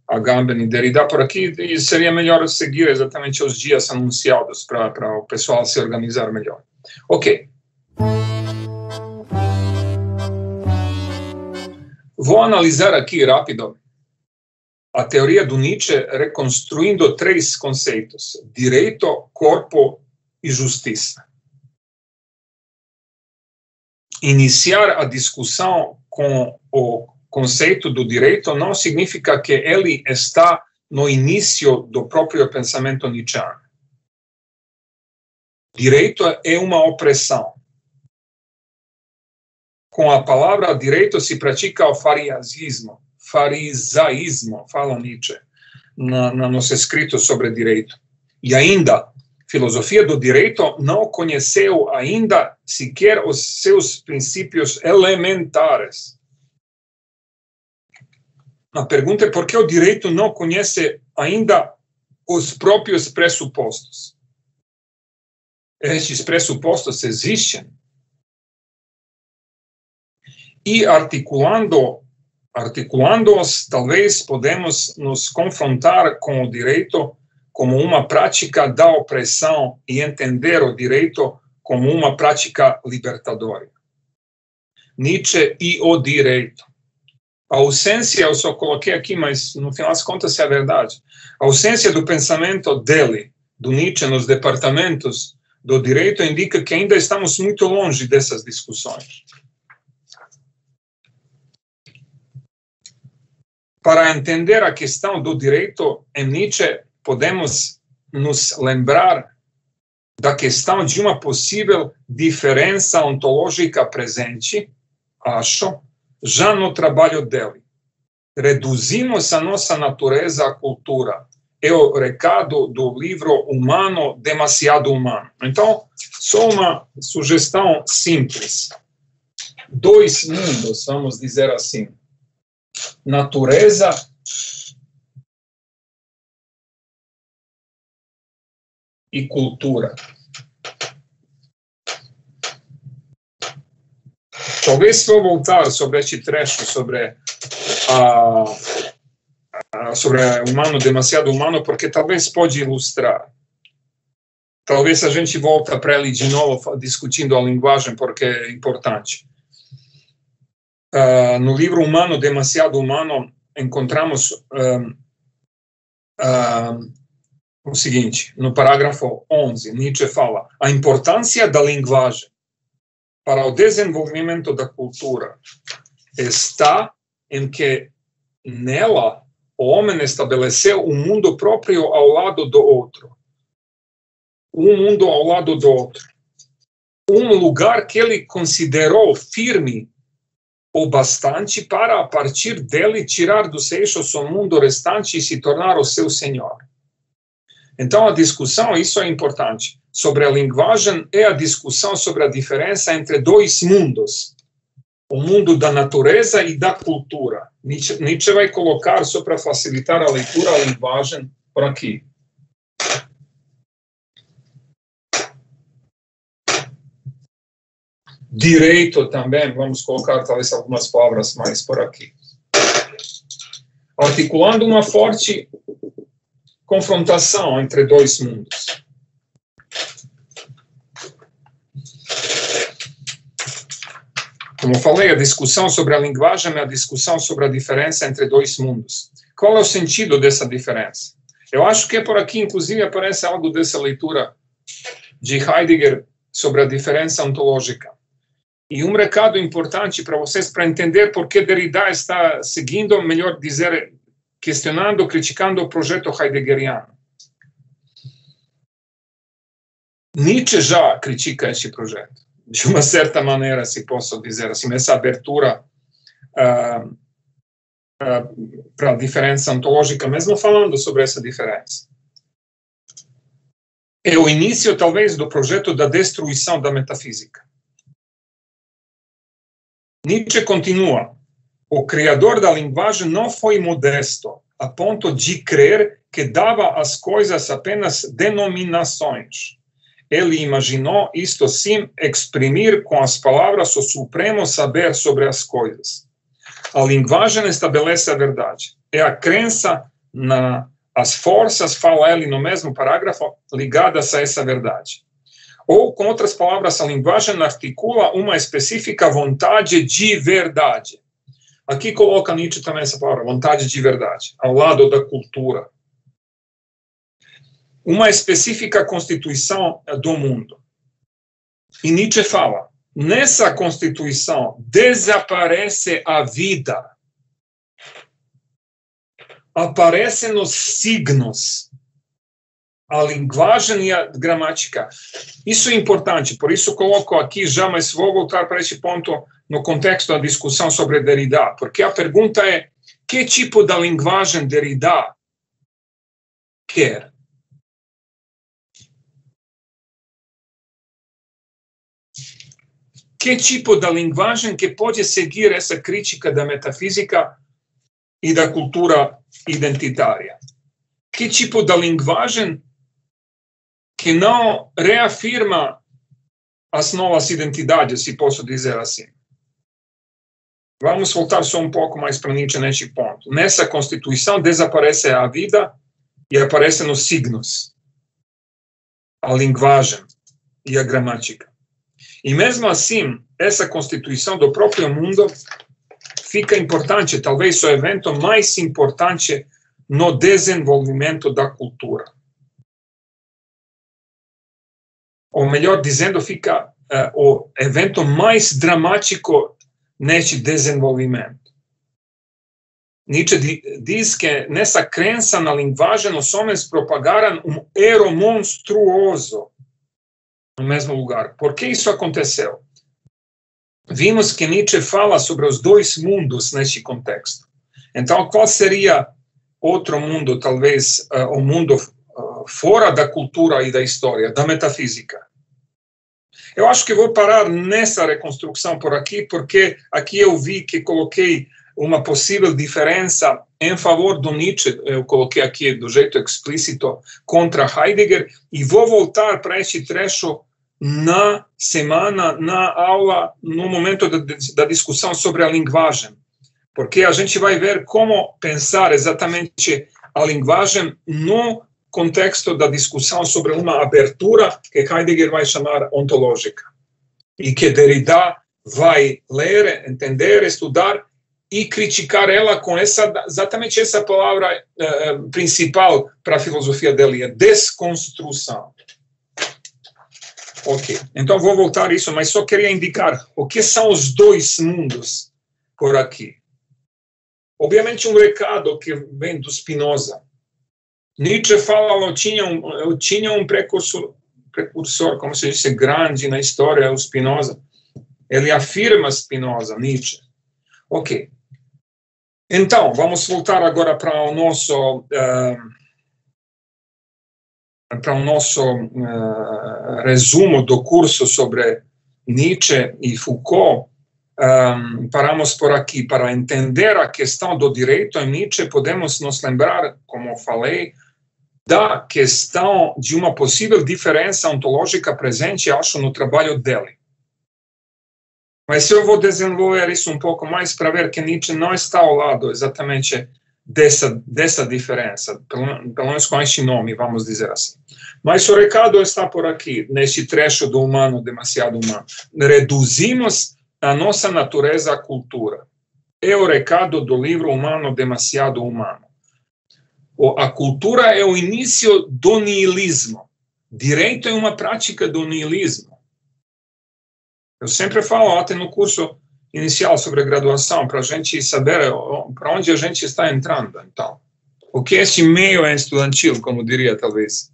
Speaker 1: Agamben e Derrida por aqui, e seria melhor seguir exatamente os dias anunciados para o pessoal se organizar melhor. Ok. Vou analisar aqui rápido a teoria do Nietzsche reconstruindo 3 conceitos: direito, corpo e justiça. Iniciar a discussão com o conceito do direito não significa que ele está no início do próprio pensamento nietzscheano. Direito é uma opressão. Com a palavra direito se pratica o farisaísmo, fala Nietzsche, nos escritos sobre direito. E ainda, filosofia do direito não conheceu ainda sequer os seus princípios elementares. A pergunta é por que o direito não conhece ainda os próprios pressupostos? Estes pressupostos existem. E articulando-os, talvez podemos nos confrontar com o direito como uma prática da opressão e entender o direito como uma prática libertadora. Nietzsche e o direito. A ausência, eu só coloquei aqui, mas no final das contas é a verdade. A ausência do pensamento dele, do Nietzsche, nos departamentos do direito, indica que ainda estamos muito longe dessas discussões. Para entender a questão do direito em Nietzsche, podemos nos lembrar da questão de uma possível diferença ontológica presente, acho, já no trabalho dele. Reduzimos a nossa natureza à cultura. É o recado do livro Humano, Demasiado Humano. Então, só uma sugestão simples. 2 mundos, vamos dizer assim. Natureza e cultura. Talvez vou voltar sobre este trecho, sobre humano, demasiado humano, porque talvez pode ilustrar. Talvez a gente volte para ele de novo, discutindo a linguagem, porque é importante. No livro Humano, Demasiado Humano, encontramos o seguinte, no parágrafo 11, Nietzsche fala: a importância da linguagem para o desenvolvimento da cultura está em que nela o homem estabeleceu um mundo próprio ao lado do outro. Um mundo ao lado do outro. Um lugar que ele considerou firme o bastante para, a partir dele, tirar dos eixos o mundo restante e se tornar o seu senhor. Então, a discussão, isso é importante, sobre a linguagem é a discussão sobre a diferença entre 2 mundos. o mundo da natureza e da cultura. Nietzsche vai colocar, só para facilitar a leitura, a linguagem, por aqui. Direito também, vamos colocar talvez algumas palavras mais por aqui. Articulando uma forte confrontação entre dois mundos. Como falei, a discussão sobre a linguagem é a discussão sobre a diferença entre dois mundos. Qual é o sentido dessa diferença? Eu acho que por aqui, inclusive, aparece algo dessa leitura de Heidegger sobre a diferença ontológica. E um recado importante para vocês, para entender por que Derrida está seguindo, melhor dizer, questionando, criticando o projeto heideggeriano. Nietzsche já critica este projeto. De uma certa maneira, se posso dizer assim, essa abertura para a diferença ontológica, mesmo falando sobre essa diferença. É o início, talvez, do projeto da destruição da metafísica. Nietzsche continua: o criador da linguagem não foi modesto, a ponto de crer que dava às coisas apenas denominações. Ele imaginou, isto sim, exprimir com as palavras o supremo saber sobre as coisas. A linguagem estabelece a verdade. É a crença nas forças, fala ele no mesmo parágrafo, ligadas a essa verdade. Ou, com outras palavras, a linguagem articula uma específica vontade de verdade. Aqui coloca Nietzsche também essa palavra, vontade de verdade, ao lado da cultura. Uma específica constituição do mundo. E Nietzsche fala, nessa constituição desaparece a vida. Aparecem os signos, a linguagem e a gramática. Isso é importante, por isso coloco aqui já, mas vou voltar para esse ponto no contexto da discussão sobre Derrida, porque a pergunta é, que tipo de linguagem Derrida quer? Que tipo de linguagem que pode seguir essa crítica da metafísica e da cultura identitária? Que tipo de linguagem que não reafirma as novas identidades, se posso dizer assim? Vamos voltar só um pouco mais para Nietzsche neste ponto. Nessa constituição desaparece a vida e aparecem os signos, a linguagem e a gramática. E mesmo assim, essa constituição do próprio mundo fica importante, talvez o evento mais importante no desenvolvimento da cultura. Ou melhor dizendo, fica o evento mais dramático neste desenvolvimento. Nietzsche diz que nessa crença na linguagem os homens propagaram um erro monstruoso no mesmo lugar. Por que isso aconteceu? Vimos que Nietzsche fala sobre os dois mundos neste contexto. Então, qual seria outro mundo, talvez o mundo fora da cultura e da história, da metafísica? Eu acho que vou parar nessa reconstrução por aqui, porque aqui eu vi que coloquei uma possível diferença em favor do Nietzsche, eu coloquei aqui do jeito explícito, contra Heidegger, e vou voltar para este trecho na semana, na aula, no momento da discussão sobre a linguagem, porque a gente vai ver como pensar exatamente a linguagem no contexto da discussão sobre uma abertura que Heidegger vai chamar ontológica, e que Derrida vai ler, entender, estudar e criticar ela com exatamente essa palavra principal para a filosofia dele, a desconstrução. Ok, então vou voltar a isso, mas só queria indicar o que são os dois mundos por aqui. Obviamente um recado que vem do Spinoza. Nietzsche fala, eu tinha um precursor, como se diz, grande na história, o Spinoza. Ele afirma Spinoza, Nietzsche. Ok. Então, vamos voltar agora para o nosso resumo do curso sobre Nietzsche e Foucault. paramos por aqui. Para entender a questão do direito em Nietzsche, podemos nos lembrar, como falei, da questão de uma possível diferença ontológica presente, acho, no trabalho dele. Mas eu vou desenvolver isso um pouco mais para ver que Nietzsche não está ao lado exatamente dessa diferença, pelo menos com este nome, vamos dizer assim. Mas o recado está por aqui, neste trecho do humano demasiado humano. Reduzimos a nossa natureza à cultura. É o recado do livro Humano Demasiado Humano. A cultura é o início do niilismo. Direito é uma prática do niilismo. Eu sempre falo, até no curso inicial sobre a graduação, para a gente saber para onde a gente está entrando. Então, o que é este meio estudantil, como diria talvez.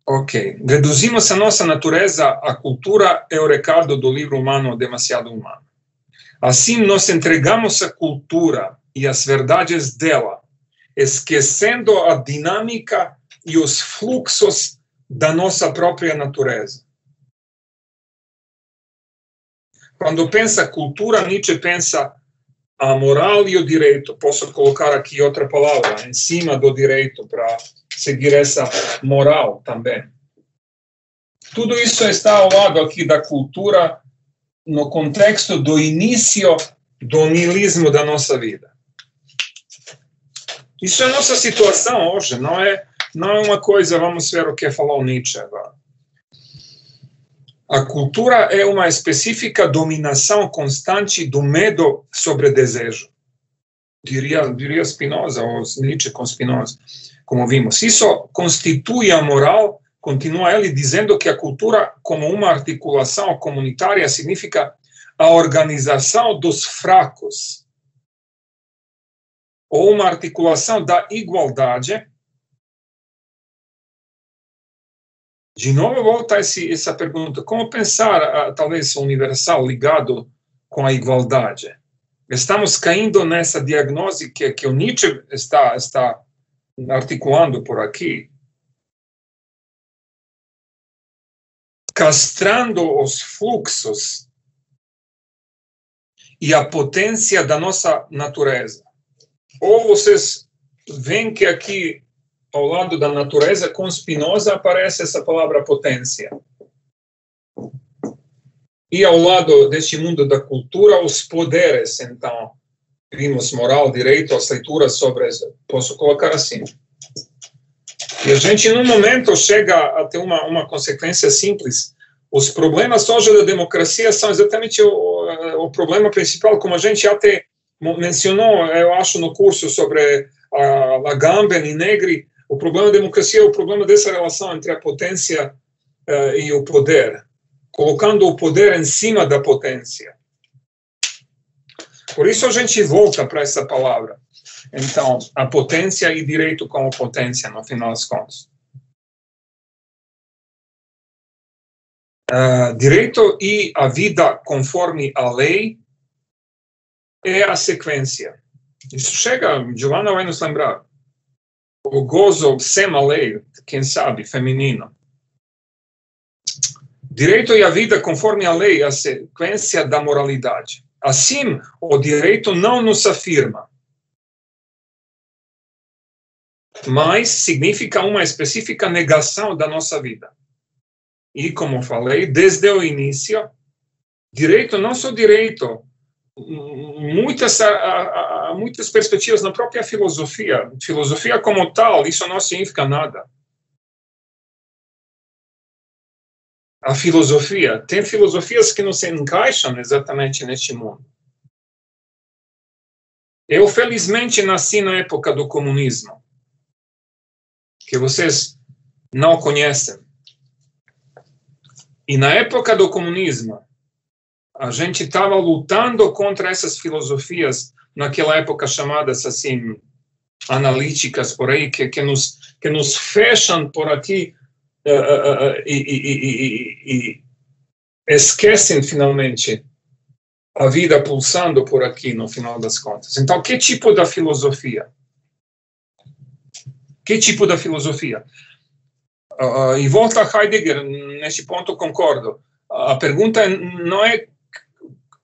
Speaker 1: Ok. Reduzimos a nossa natureza à cultura é o recado do livro Humano Demasiado Humano. Assim, nos entregamos à cultura e às verdades dela, esquecendo a dinâmica e os fluxos da nossa própria natureza. Quando pensa cultura, Nietzsche pensa a moral e o direito. Posso colocar aqui outra palavra, em cima do direito, para seguir essa moral também. Tudo isso está ao lado aqui da cultura no contexto do início do niilismo da nossa vida. Isso é a nossa situação hoje, não é uma coisa, vamos ver o que falou Nietzsche agora. A cultura é uma específica dominação constante do medo sobre desejo. Diria Spinoza, ou Nietzsche com Spinoza, como vimos. Isso constitui a moral, continua ele dizendo que a cultura, como uma articulação comunitária, significa a organização dos fracos, ou uma articulação da igualdade. De novo, volta essa pergunta. Como pensar, talvez, o universal ligado com a igualdade? Estamos caindo nessa diagnose que o Nietzsche está articulando por aqui. Castrando os fluxos e a potência da nossa natureza. Ou vocês veem que aqui, ao lado da natureza, com Spinoza aparece essa palavra potência. E ao lado deste mundo da cultura, os poderes. Então, vimos moral, direito, as leituras sobre isso. Posso colocar assim. E a gente, num momento, chega a ter uma consequência simples. Os problemas hoje da democracia são exatamente o problema principal, como a gente até mencionou, eu acho, no curso sobre Agamben e Negri. O problema da democracia é o problema dessa relação entre a potência e o poder, colocando o poder em cima da potência. Por isso a gente volta para essa palavra. Então, a potência e direito como potência, no final das contas. Direito e a vida conforme a lei é a sequência. Isso chega, Giovanna vai nos lembrar. O gozo sem a lei, quem sabe, feminino. Direito e a vida conforme a lei é a sequência da moralidade. Assim, o direito não nos afirma, mas significa uma específica negação da nossa vida. E, como falei, desde o início, direito, não só direito, muitas perspectivas na própria filosofia. Filosofia como tal, isso não significa nada. A filosofia, tem filosofias que não se encaixam exatamente neste mundo. Eu, felizmente, nasci na época do comunismo, que vocês não conhecem. E na época do comunismo, a gente estava lutando contra essas filosofias, naquela época chamadas assim, analíticas por aí, que nos fecham por aqui e esquecem finalmente a vida pulsando por aqui no final das contas. Então, que tipo da filosofia? Que tipo da filosofia? E volta a Heidegger, neste ponto concordo. A pergunta não é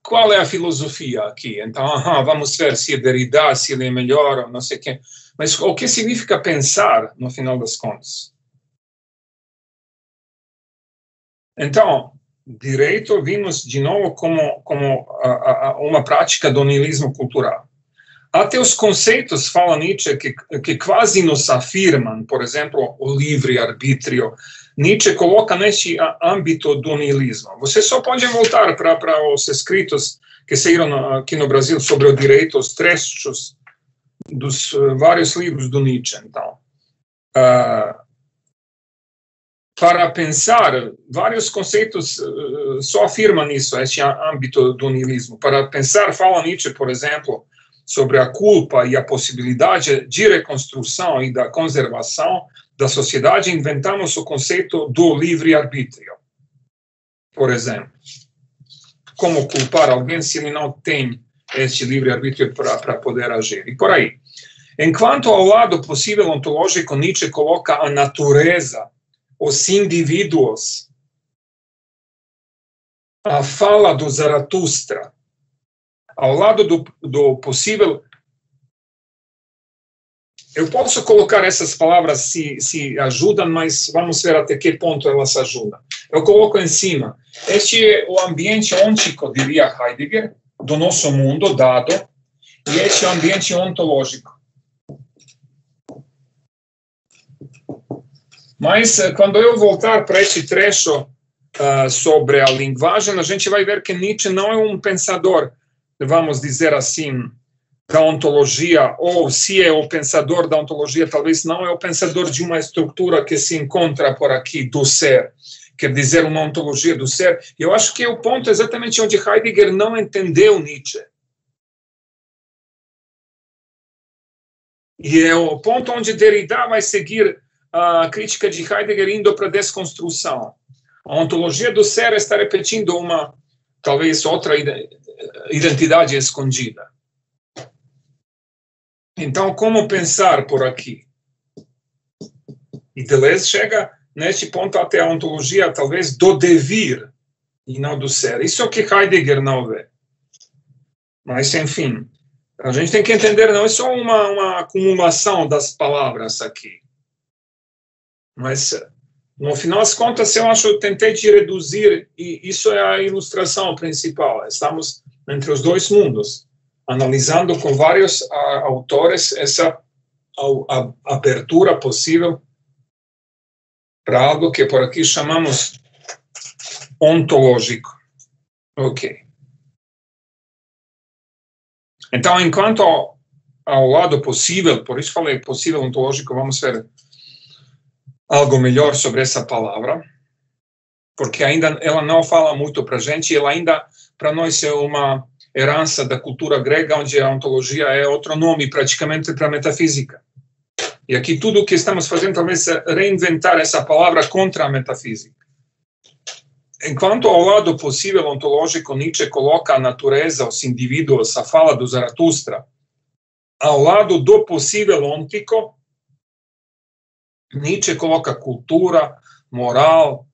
Speaker 1: qual é a filosofia aqui? Então, vamos ver se é Derrida, se ele é melhor, ou não sei o quê. Mas o que significa pensar, no final das contas? Então, direito vimos de novo como uma prática do niilismo cultural. Até os conceitos, fala Nietzsche, que quase nos afirmam, por exemplo, o livre-arbítrio. Nietzsche coloca neste âmbito do niilismo. Você só pode voltar para os escritos que saíram aqui no Brasil sobre o direito, os trechos dos vários livros do Nietzsche. Então, para pensar, vários conceitos só afirmam isso, este âmbito do niilismo. Para pensar, fala Nietzsche, por exemplo, sobre a culpa e a possibilidade de reconstrução e da conservação da sociedade, inventamos o conceito do livre-arbítrio. Por exemplo, como culpar alguém se ele não tem este livre-arbítrio para poder agir? E por aí. Enquanto ao lado possível ontológico, Nietzsche coloca a natureza, os indivíduos, a fala do Zaratustra. Ao lado do possível, eu posso colocar essas palavras se ajudam, mas vamos ver até que ponto elas ajudam. Eu coloco em cima. Este é o ambiente ôntico, diria Heidegger, do nosso mundo dado, e este é o ambiente ontológico. Mas quando eu voltar para este trecho sobre a linguagem, a gente vai ver que Nietzsche não é um pensador, vamos dizer assim, da ontologia, ou se é o pensador da ontologia, talvez não é o pensador de uma estrutura que se encontra por aqui do ser, quer dizer, uma ontologia do ser. Eu acho que é o ponto exatamente onde Heidegger não entendeu Nietzsche. E é o ponto onde Derrida vai seguir a crítica de Heidegger indo para a desconstrução. A ontologia do ser está repetindo uma, talvez, outra identidade escondida. Então, como pensar por aqui? E Deleuze chega neste ponto até a ontologia, talvez, do devir, e não do ser. Isso é o que Heidegger não vê. Mas, enfim, a gente tem que entender, não é só uma acumulação das palavras aqui. Mas, no final das contas, eu acho que tentei te reduzir, e isso é a ilustração principal. Estamos entre os dois mundos, analisando com vários autores essa abertura possível para algo que por aqui chamamos ontológico. Ok. Então, enquanto ao lado possível, por isso falei possível ontológico, vamos ver algo melhor sobre essa palavra, porque ainda ela não fala muito para a gente, ela ainda, para nós, é uma herança da cultura grega, onde a ontologia é outro nome praticamente para a metafísica. E aqui tudo o que estamos fazendo talvez é reinventar essa palavra contra a metafísica. Enquanto ao lado possível ontológico, Nietzsche coloca a natureza, os indivíduos, a fala do Zaratustra, ao lado do possível ôntico, Nietzsche coloca cultura, moral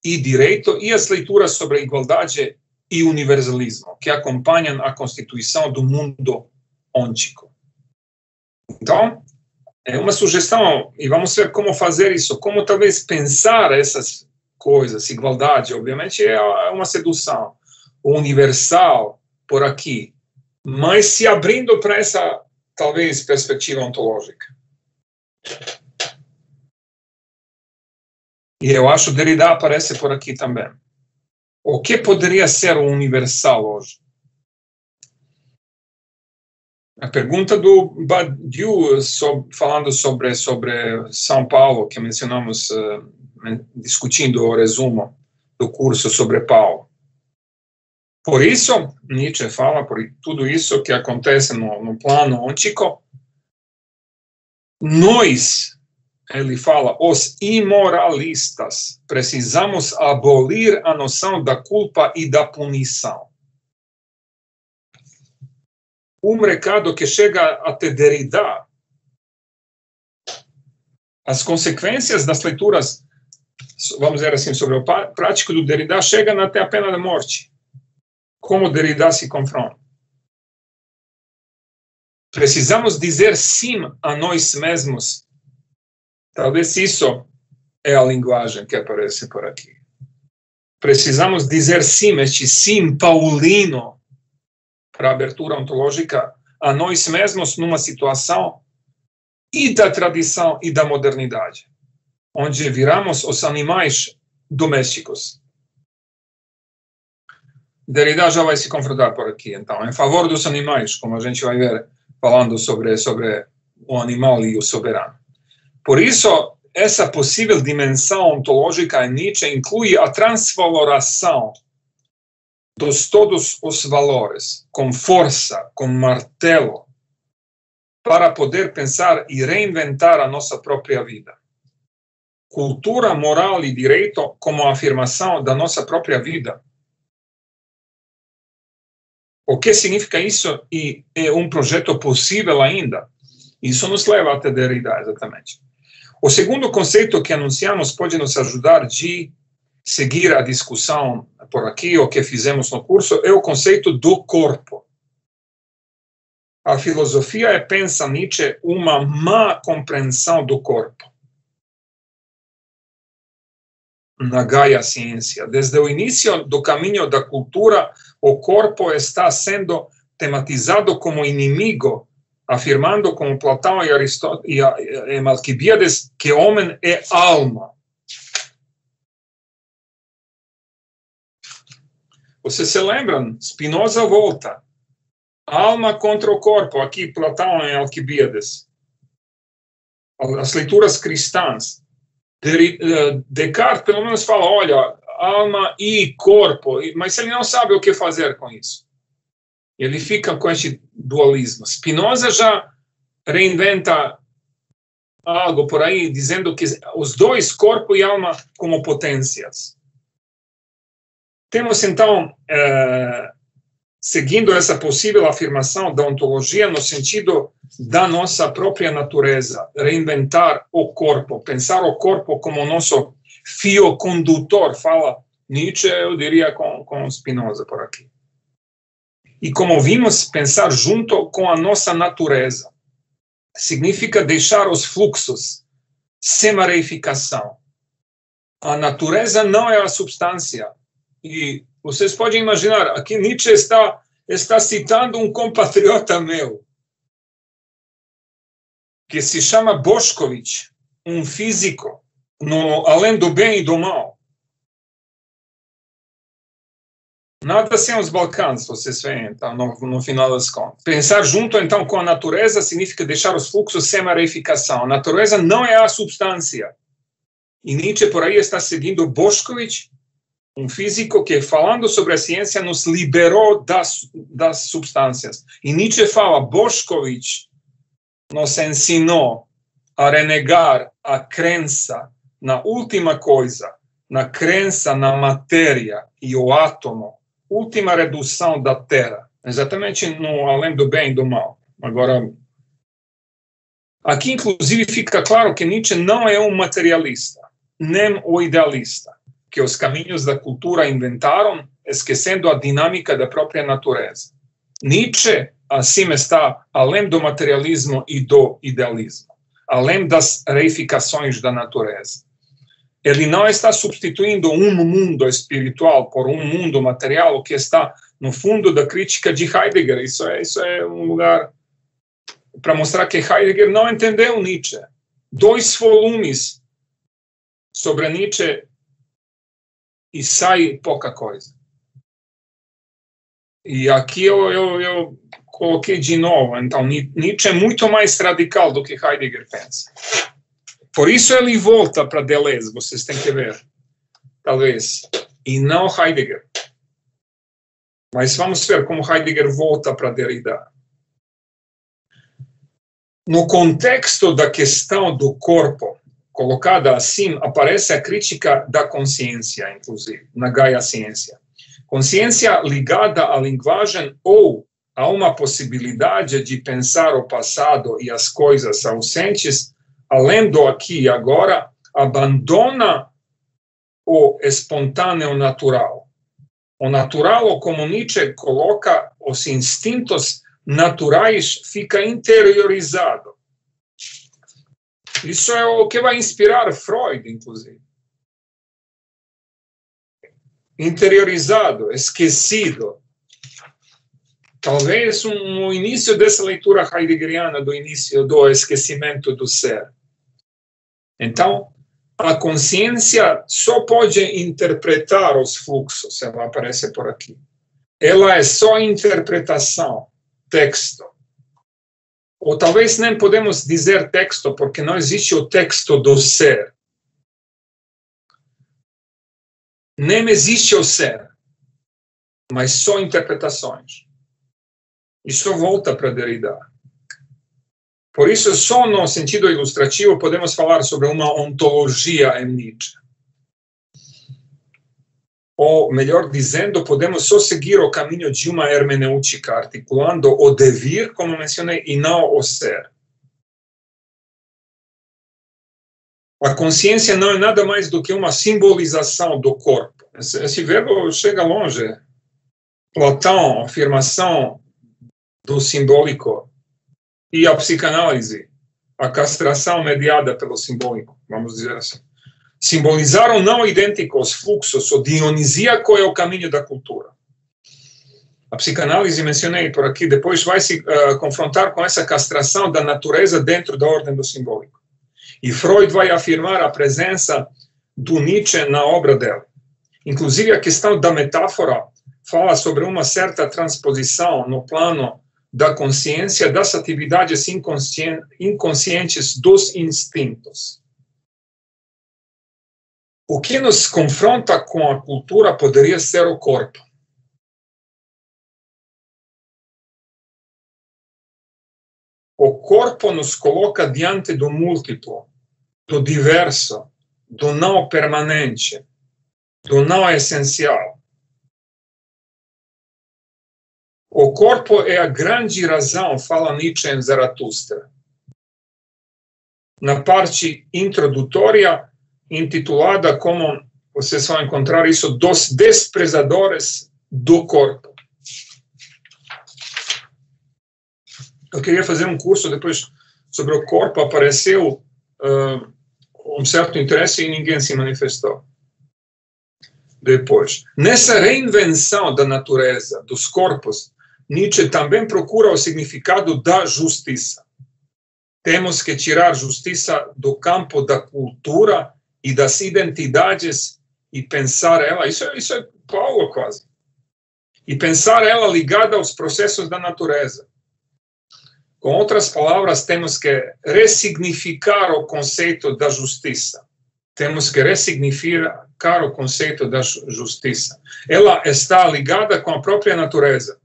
Speaker 1: e direito e as leituras sobre a igualdade e universalismo, que acompanham a constituição do mundo ôntico. Então, é uma sugestão, e vamos ver como fazer isso, como talvez pensar essas coisas, igualdade, obviamente, é uma sedução, o universal por aqui, mas se abrindo para essa, talvez, perspectiva ontológica. E eu acho que Derrida aparece por aqui também. O que poderia ser o universal hoje? A pergunta do Badiou, falando sobre São Paulo, que mencionamos, discutindo o resumo do curso sobre Paulo. Por isso, Nietzsche fala, por tudo isso que acontece no plano ôntico, nós, ele fala, os imoralistas, precisamos abolir a noção da culpa e da punição. Um recado que chega até Derrida, as consequências das leituras, vamos dizer assim, sobre o prático do Derrida, chegam até a pena de morte. como Derrida se confronta. Precisamos dizer sim a nós mesmos. Talvez isso é a linguagem que aparece por aqui. Precisamos dizer sim, este sim paulino, para a abertura ontológica, a nós mesmos numa situação e da tradição e da modernidade, onde viramos os animais domésticos. Derrida já vai se confrontar por aqui, então, em favor dos animais, como a gente vai ver, falando sobre o animal e o soberano. Por isso, essa possível dimensão ontológica em Nietzsche inclui a transvaloração dos todos os valores, com força, com martelo, para poder pensar e reinventar a nossa própria vida. Cultura, moral e direito como afirmação da nossa própria vida. O que significa isso e é um projeto possível ainda? Isso nos leva até Derrida, exatamente. O segundo conceito que anunciamos pode nos ajudar de seguir a discussão por aqui, o que fizemos no curso, é o conceito do corpo. A filosofia pensa Nietzsche uma má compreensão do corpo. Na Gaia Ciência. Desde o início do caminho da cultura, o corpo está sendo tematizado como inimigo, afirmando como Platão e Aristóteles e Alcibiades que o homem é alma. Vocês se lembram? Spinoza volta. Alma contra o corpo, aqui Platão e Alcibiades. As leituras cristãs. Descartes, pelo menos, fala, olha, alma e corpo, mas ele não sabe o que fazer com isso. Ele fica com este dualismo. Spinoza já reinventa algo por aí, dizendo que os dois, corpo e alma, como potências. Temos, então, seguindo essa possível afirmação da ontologia no sentido da nossa própria natureza, reinventar o corpo, pensar o corpo como nosso fio condutor, fala Nietzsche, eu diria com Spinoza por aqui. E como vimos, pensar junto com a nossa natureza significa deixar os fluxos, sem mareificação. A natureza não é a substância. E vocês podem imaginar, aqui Nietzsche está citando um compatriota meu, que se chama Bošković, um físico, além do bem e do mal. Nada sem os Balcãs, vocês veem, então, no final das contas. Pensar junto, então, com a natureza significa deixar os fluxos sem mareificação. A natureza não é a substância. E Nietzsche, por aí, está seguindo Bošković, um físico que, falando sobre a ciência, nos liberou das substâncias. E Nietzsche fala, Bošković nos ensinou a renegar a crença na última coisa, na crença na matéria e o átomo, última redução da Terra, exatamente no além do bem e do mal. Agora, aqui, inclusive, fica claro que Nietzsche não é um materialista, nem o idealista, que os caminhos da cultura inventaram, esquecendo a dinâmica da própria natureza. Nietzsche, assim, está além do materialismo e do idealismo, além das reificações da natureza. Ele não está substituindo um mundo espiritual por um mundo material, o que está no fundo da crítica de Heidegger. Isso é um lugar para mostrar que Heidegger não entendeu Nietzsche. 2 volumes sobre Nietzsche e sai pouca coisa. E aqui eu coloquei de novo. Então, Nietzsche é muito mais radical do que Heidegger pensa. Por isso ele volta para Deleuze, vocês têm que ver, talvez, e não Heidegger. Mas vamos ver como Heidegger volta para Derrida. No contexto da questão do corpo, colocada assim, aparece a crítica da consciência, inclusive, na Gaia Ciência. Consciência ligada à linguagem ou a uma possibilidade de pensar o passado e as coisas ausentes, além do aqui e agora, abandona o espontâneo natural. O natural, ou como Nietzsche coloca, os instintos naturais fica interiorizado. Isso é o que vai inspirar Freud, inclusive. Interiorizado, esquecido. Talvez o início dessa leitura heideggeriana do início do esquecimento do ser. Então, a consciência só pode interpretar os fluxos, ela aparece por aqui. Ela é só interpretação, texto. Ou talvez nem podemos dizer texto, porque não existe o texto do ser. Nem existe o ser, mas só interpretações. Isso volta para Derrida. Por isso, só no sentido ilustrativo, podemos falar sobre uma ontologia em Nietzsche. Ou, melhor dizendo, podemos só seguir o caminho de uma hermenêutica, articulando o devir, como mencionei, e não o ser. A consciência não é nada mais do que uma simbolização do corpo. Esse verbo chega longe. Platão, afirmação do simbólico, e a psicanálise, a castração mediada pelo simbólico, vamos dizer assim. Simbolizaram não idênticos fluxos, o dionisíaco é o caminho da cultura. A psicanálise, mencionei por aqui, depois vai se confrontar com essa castração da natureza dentro da ordem do simbólico. E Freud vai afirmar a presença do Nietzsche na obra dela. Inclusive, a questão da metáfora fala sobre uma certa transposição no plano da consciência das atividades inconscientes dos instintos. O que nos confronta com a cultura poderia ser o corpo. O corpo nos coloca diante do múltiplo, do diverso, do não permanente, do não essencial. O corpo é a grande razão, fala Nietzsche em Zaratustra. Na parte introdutória, intitulada como, vocês vão encontrar isso, dos desprezadores do corpo. Eu queria fazer um curso depois sobre o corpo, apareceu um certo interesse e ninguém se manifestou. Depois, nessa reinvenção da natureza, dos corpos, Nietzsche também procura o significado da justiça. Temos que tirar justiça do campo da cultura e das identidades e pensar ela, isso é Paulo quase, e pensar ela ligada aos processos da natureza. Com outras palavras, temos que ressignificar o conceito da justiça. Temos que ressignificar o conceito da justiça. Ela está ligada com a própria natureza,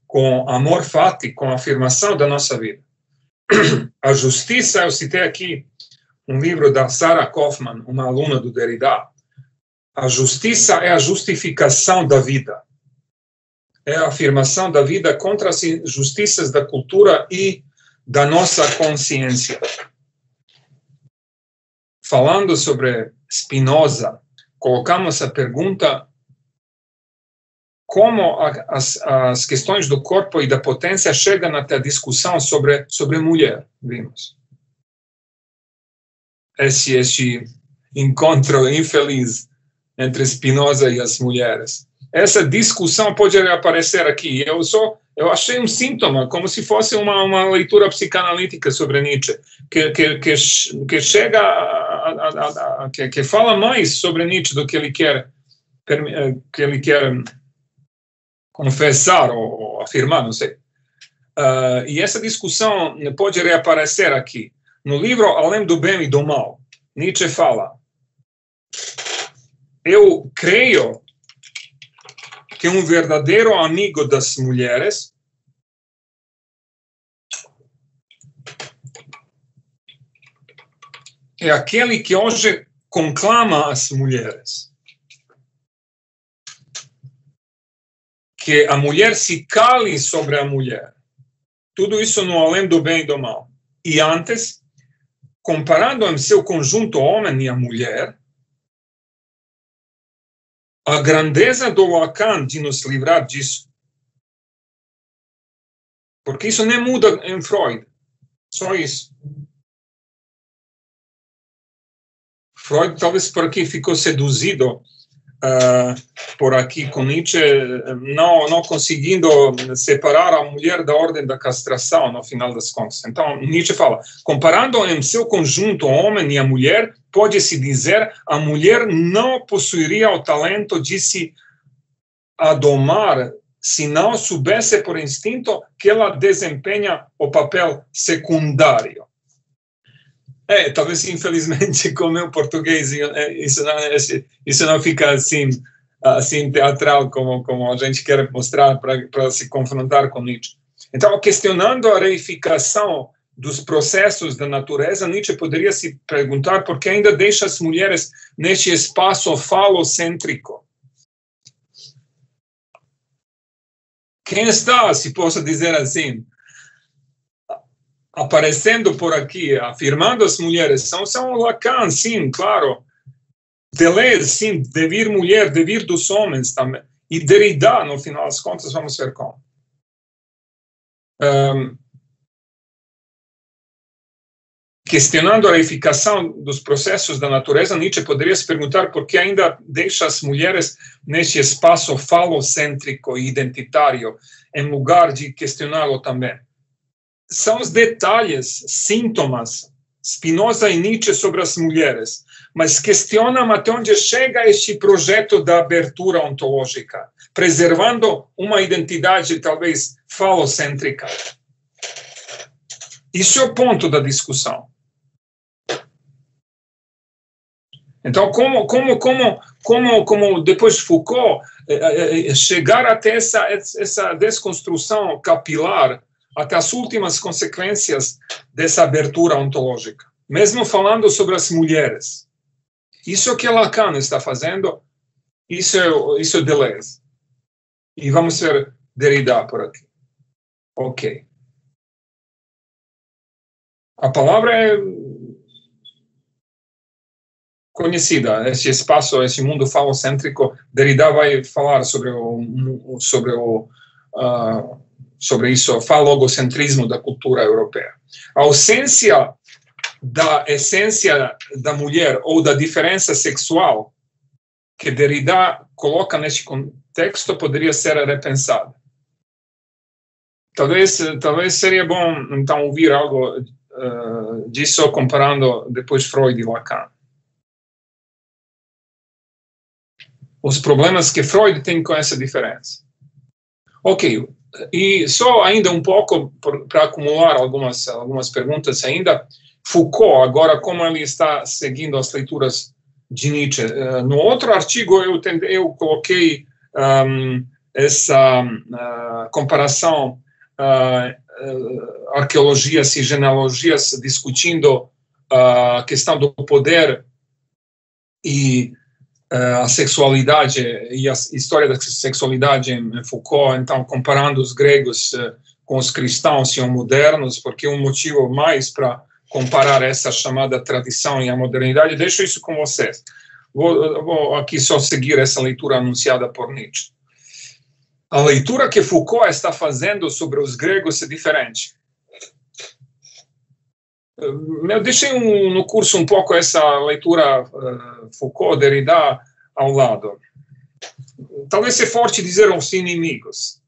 Speaker 1: com amor fati, com a afirmação da nossa vida. A justiça, eu citei aqui um livro da Sarah Kaufman, uma aluna do Derrida. A justiça é a justificação da vida. É a afirmação da vida contra as injustiças da cultura e da nossa consciência. Falando sobre Spinoza, colocamos a pergunta como as questões do corpo e da potência chegam até a discussão sobre mulher, vimos. Este encontro infeliz entre Spinoza e as mulheres. Essa discussão pode aparecer aqui. Eu achei um síntoma, como se fosse uma leitura psicanalítica sobre Nietzsche, que chega que fala mais sobre Nietzsche do que ele quer confessar ou afirmar, não sei. E essa discussão pode reaparecer aqui. No livro Além do Bem e do Mal, Nietzsche fala: eu creio que um verdadeiro amigo das mulheres é aquele que hoje conclama as mulheres que a mulher se cale sobre a mulher. Tudo isso no Além do Bem e do Mal. E antes, comparando em seu conjunto o homem e a mulher, a grandeza do Lacan de nos livrar disso. Porque isso nem muda em Freud. Só isso. Freud talvez por aqui ficou seduzido por aqui com Nietzsche, não conseguindo separar a mulher da ordem da castração, no final das contas. Então, Nietzsche fala, comparando em seu conjunto o homem e a mulher, pode-se dizer a mulher não possuiria o talento de se adomar se não soubesse por instinto que ela desempenha o papel secundário. Talvez, infelizmente, com o meu português, isso não fica assim teatral como a gente quer mostrar para se confrontar com Nietzsche. Então, questionando a reificação dos processos da natureza, Nietzsche poderia se perguntar por que ainda deixa as mulheres neste espaço falocêntrico. Quem está, se posso dizer assim, aparecendo por aqui, afirmando as mulheres, são Lacan, sim, claro. Deleuze, sim, devir mulher, devir dos homens também. E Derrida, no final das contas, vamos ver como. Questionando a reificação dos processos da natureza, Nietzsche poderia se perguntar por que ainda deixa as mulheres neste espaço falocêntrico e identitário, em lugar de questioná-lo também. São os detalhes, sintomas, Spinoza e Nietzsche sobre as mulheres, mas questionam até onde chega este projeto da abertura ontológica, preservando uma identidade talvez falocêntrica. Isso é o ponto da discussão. Então, como depois Foucault chegar até essa desconstrução capilar, até as últimas consequências dessa abertura ontológica, mesmo falando sobre as mulheres. Isso é o que Lacan está fazendo, isso é Deleuze. E vamos ver Derrida por aqui. Ok. A palavra é conhecida, esse espaço, esse mundo falocêntrico. Derrida vai falar sobre isso, falogocentrismo da cultura europeia. A ausência da essência da mulher ou da diferença sexual que Derrida coloca neste contexto poderia ser repensada. Talvez seria bom, então, ouvir algo disso comparando depois Freud e Lacan. Os problemas que Freud tem com essa diferença. Ok. E só ainda um pouco para acumular algumas perguntas ainda. Foucault, agora como ele está seguindo as leituras de Nietzsche. No outro artigo eu coloquei essa comparação arqueologias e genealogias discutindo a questão do poder e a sexualidade e a história da sexualidade em Foucault, então comparando os gregos com os cristãos e os modernos, porque um motivo mais para comparar essa chamada tradição e a modernidade, deixo isso com vocês. Vou aqui só seguir essa leitura anunciada por Nietzsche. A leitura que Foucault está fazendo sobre os gregos é diferente. Eu deixei no curso um pouco essa leitura Foucault, Derrida ao lado. Talvez seja forte dizer os inimigos.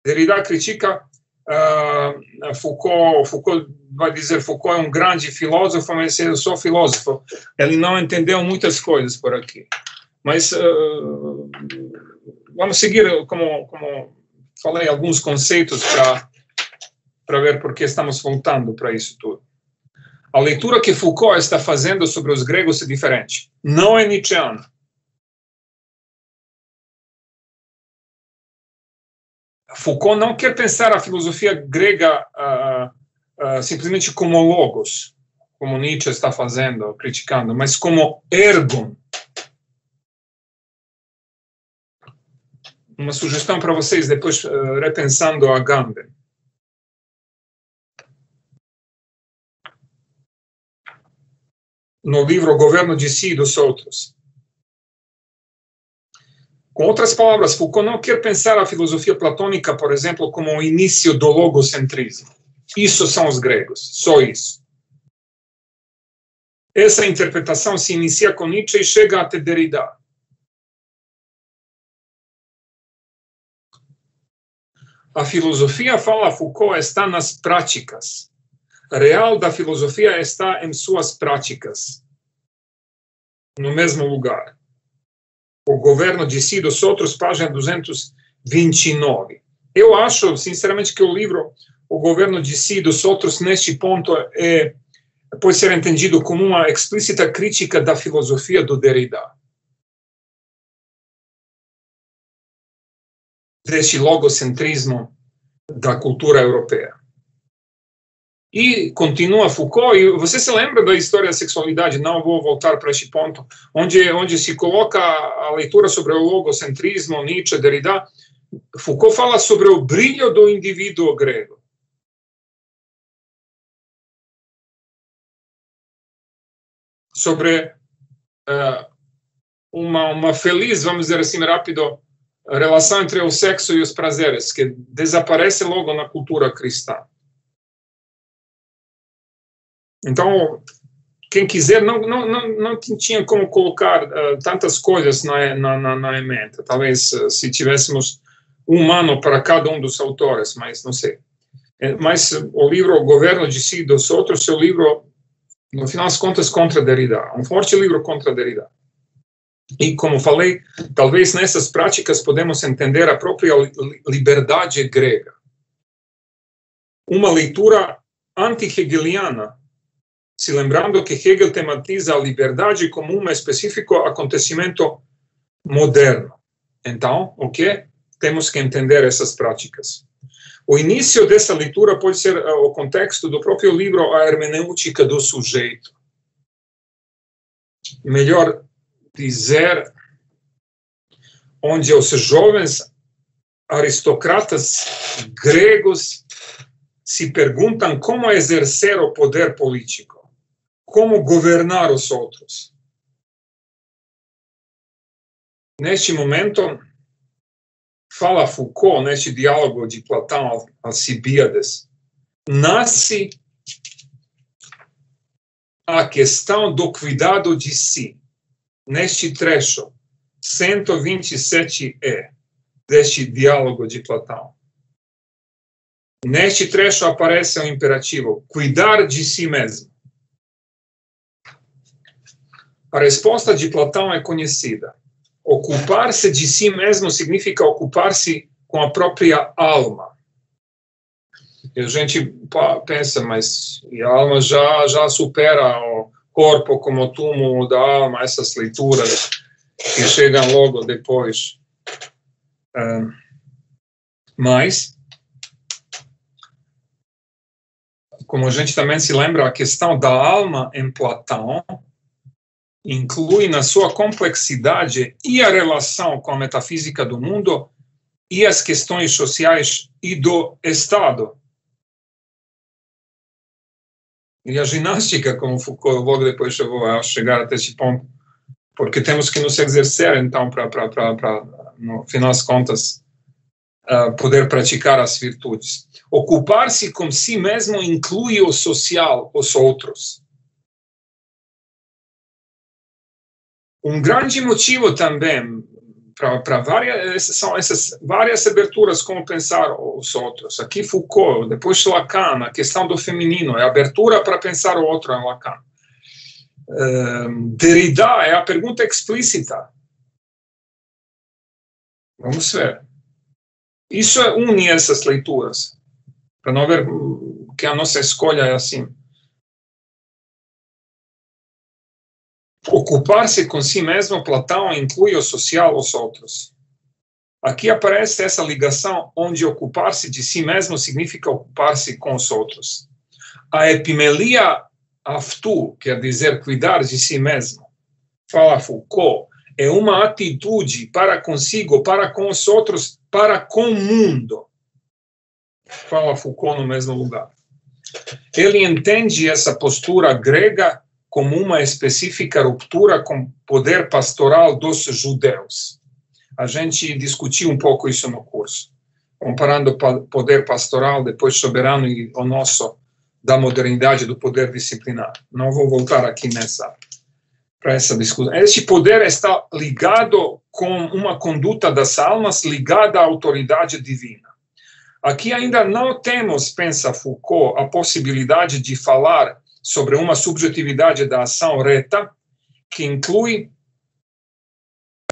Speaker 1: Derrida critica Foucault vai dizer Foucault é um grande filósofo, mas eu sou filósofo. Ele não entendeu muitas coisas por aqui. Mas vamos seguir, como falei, alguns conceitos para ver por que estamos voltando para isso tudo. A leitura que Foucault está fazendo sobre os gregos é diferente. Não é nietzscheana. Foucault não quer pensar a filosofia grega simplesmente como logos, como Nietzsche está fazendo, criticando, mas como ergon. Uma sugestão para vocês, depois repensando a Agamben. No livro O Governo de Si e dos Outros. Com outras palavras, Foucault não quer pensar a filosofia platônica, por exemplo, como o início do logocentrismo. Isso são os gregos, só isso. Essa interpretação se inicia com Nietzsche e chega até Derrida. A filosofia, fala Foucault, está nas práticas. A real da filosofia está em suas práticas, no mesmo lugar. O governo de si dos outros, página 229. Eu acho, sinceramente, que o livro O Governo de Si dos Outros, neste ponto, pode ser entendido como uma explícita crítica da filosofia do Derrida. Deste logocentrismo da cultura europeia. E continua Foucault, e você se lembra da história da sexualidade, não vou voltar para este ponto, onde se coloca a leitura sobre o logocentrismo, Nietzsche, Derrida. Foucault fala sobre o brilho do indivíduo grego. Sobre uma feliz, vamos dizer assim, rápido, relação entre o sexo e os prazeres, que desaparece logo na cultura cristã. Então, quem quiser, não tinha como colocar tantas coisas na emenda. Talvez se tivéssemos um ano para cada um dos autores, mas não sei. Mas o livro O Governo de Si dos Outros é o livro, no final das contas, contra Derrida. Um forte livro contra Derrida. E, como falei, talvez nessas práticas podemos entender a própria liberdade grega. Uma leitura anti-hegeliana, se lembrando que Hegel tematiza a liberdade como um específico acontecimento moderno. Então, o que? Temos que entender essas práticas. O início dessa leitura pode ser o contexto do próprio livro A Hermenêutica do Sujeito. Melhor dizer, onde os jovens aristocratas gregos se perguntam como exercer o poder político, como governar os outros. Neste momento, fala Foucault, neste diálogo de Platão Alcibíades, nasce a questão do cuidado de si. Neste trecho, 127e, deste diálogo de Platão. Neste trecho aparece o imperativo, cuidar de si mesmo. A resposta de Platão é conhecida. Ocupar-se de si mesmo significa ocupar-se com a própria alma. E a gente pensa, mas a alma já supera o corpo como o túmulo da alma, essas leituras que chegam logo depois. Mas, como a gente também se lembra, a questão da alma em Platão inclui na sua complexidade e a relação com a metafísica do mundo e as questões sociais e do Estado. E a ginástica, como Foucault logo depois chegou a chegar até esse ponto, porque temos que nos exercer, então, para no final das contas, poder praticar as virtudes. Ocupar-se com si mesmo inclui o social, os outros. Um grande motivo também para essas várias aberturas, como pensar os outros. Aqui Foucault, depois Lacan, a questão do feminino, é a abertura para pensar o outro em Lacan. Derrida é a pergunta explícita. Vamos ver. Isso une essas leituras, para não ver que a nossa escolha é assim. Ocupar-se com si mesmo, Platão inclui o social, os outros. Aqui aparece essa ligação onde ocupar-se de si mesmo significa ocupar-se com os outros. A epimelia aftu, quer dizer cuidar de si mesmo, fala Foucault, é uma atitude para consigo, para com os outros, para com o mundo. Fala Foucault no mesmo lugar. Ele entende essa postura grega como uma específica ruptura com o poder pastoral dos judeus. A gente discutiu um pouco isso no curso, comparando o poder pastoral, depois soberano e o nosso, da modernidade, do poder disciplinar. Não vou voltar aqui para essa discussão. Este poder está ligado com uma conduta das almas ligada à autoridade divina. Aqui ainda não temos, pensa Foucault, a possibilidade de falar sobre uma subjetividade da ação reta, que inclui,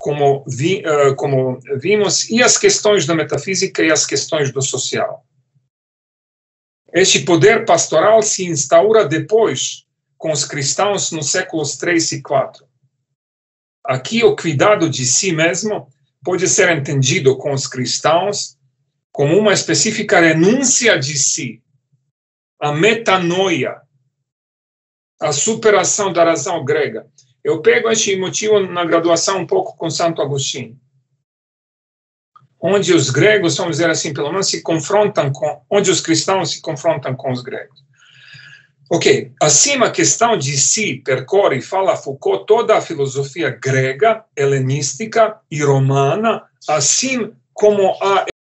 Speaker 1: como vimos, e as questões da metafísica e as questões do social. Este poder pastoral se instaura depois, com os cristãos nos séculos 3 e 4. Aqui o cuidado de si mesmo pode ser entendido com os cristãos como uma específica renúncia de si, a metanoia, a superação da razão grega. Eu pego este motivo na graduação um pouco com Santo Agostinho, onde os gregos, vamos dizer assim, pelo menos se confrontam onde os cristãos se confrontam com os gregos. Ok, assim a questão de si percorre, fala Foucault, toda a filosofia grega, helenística e romana, assim como a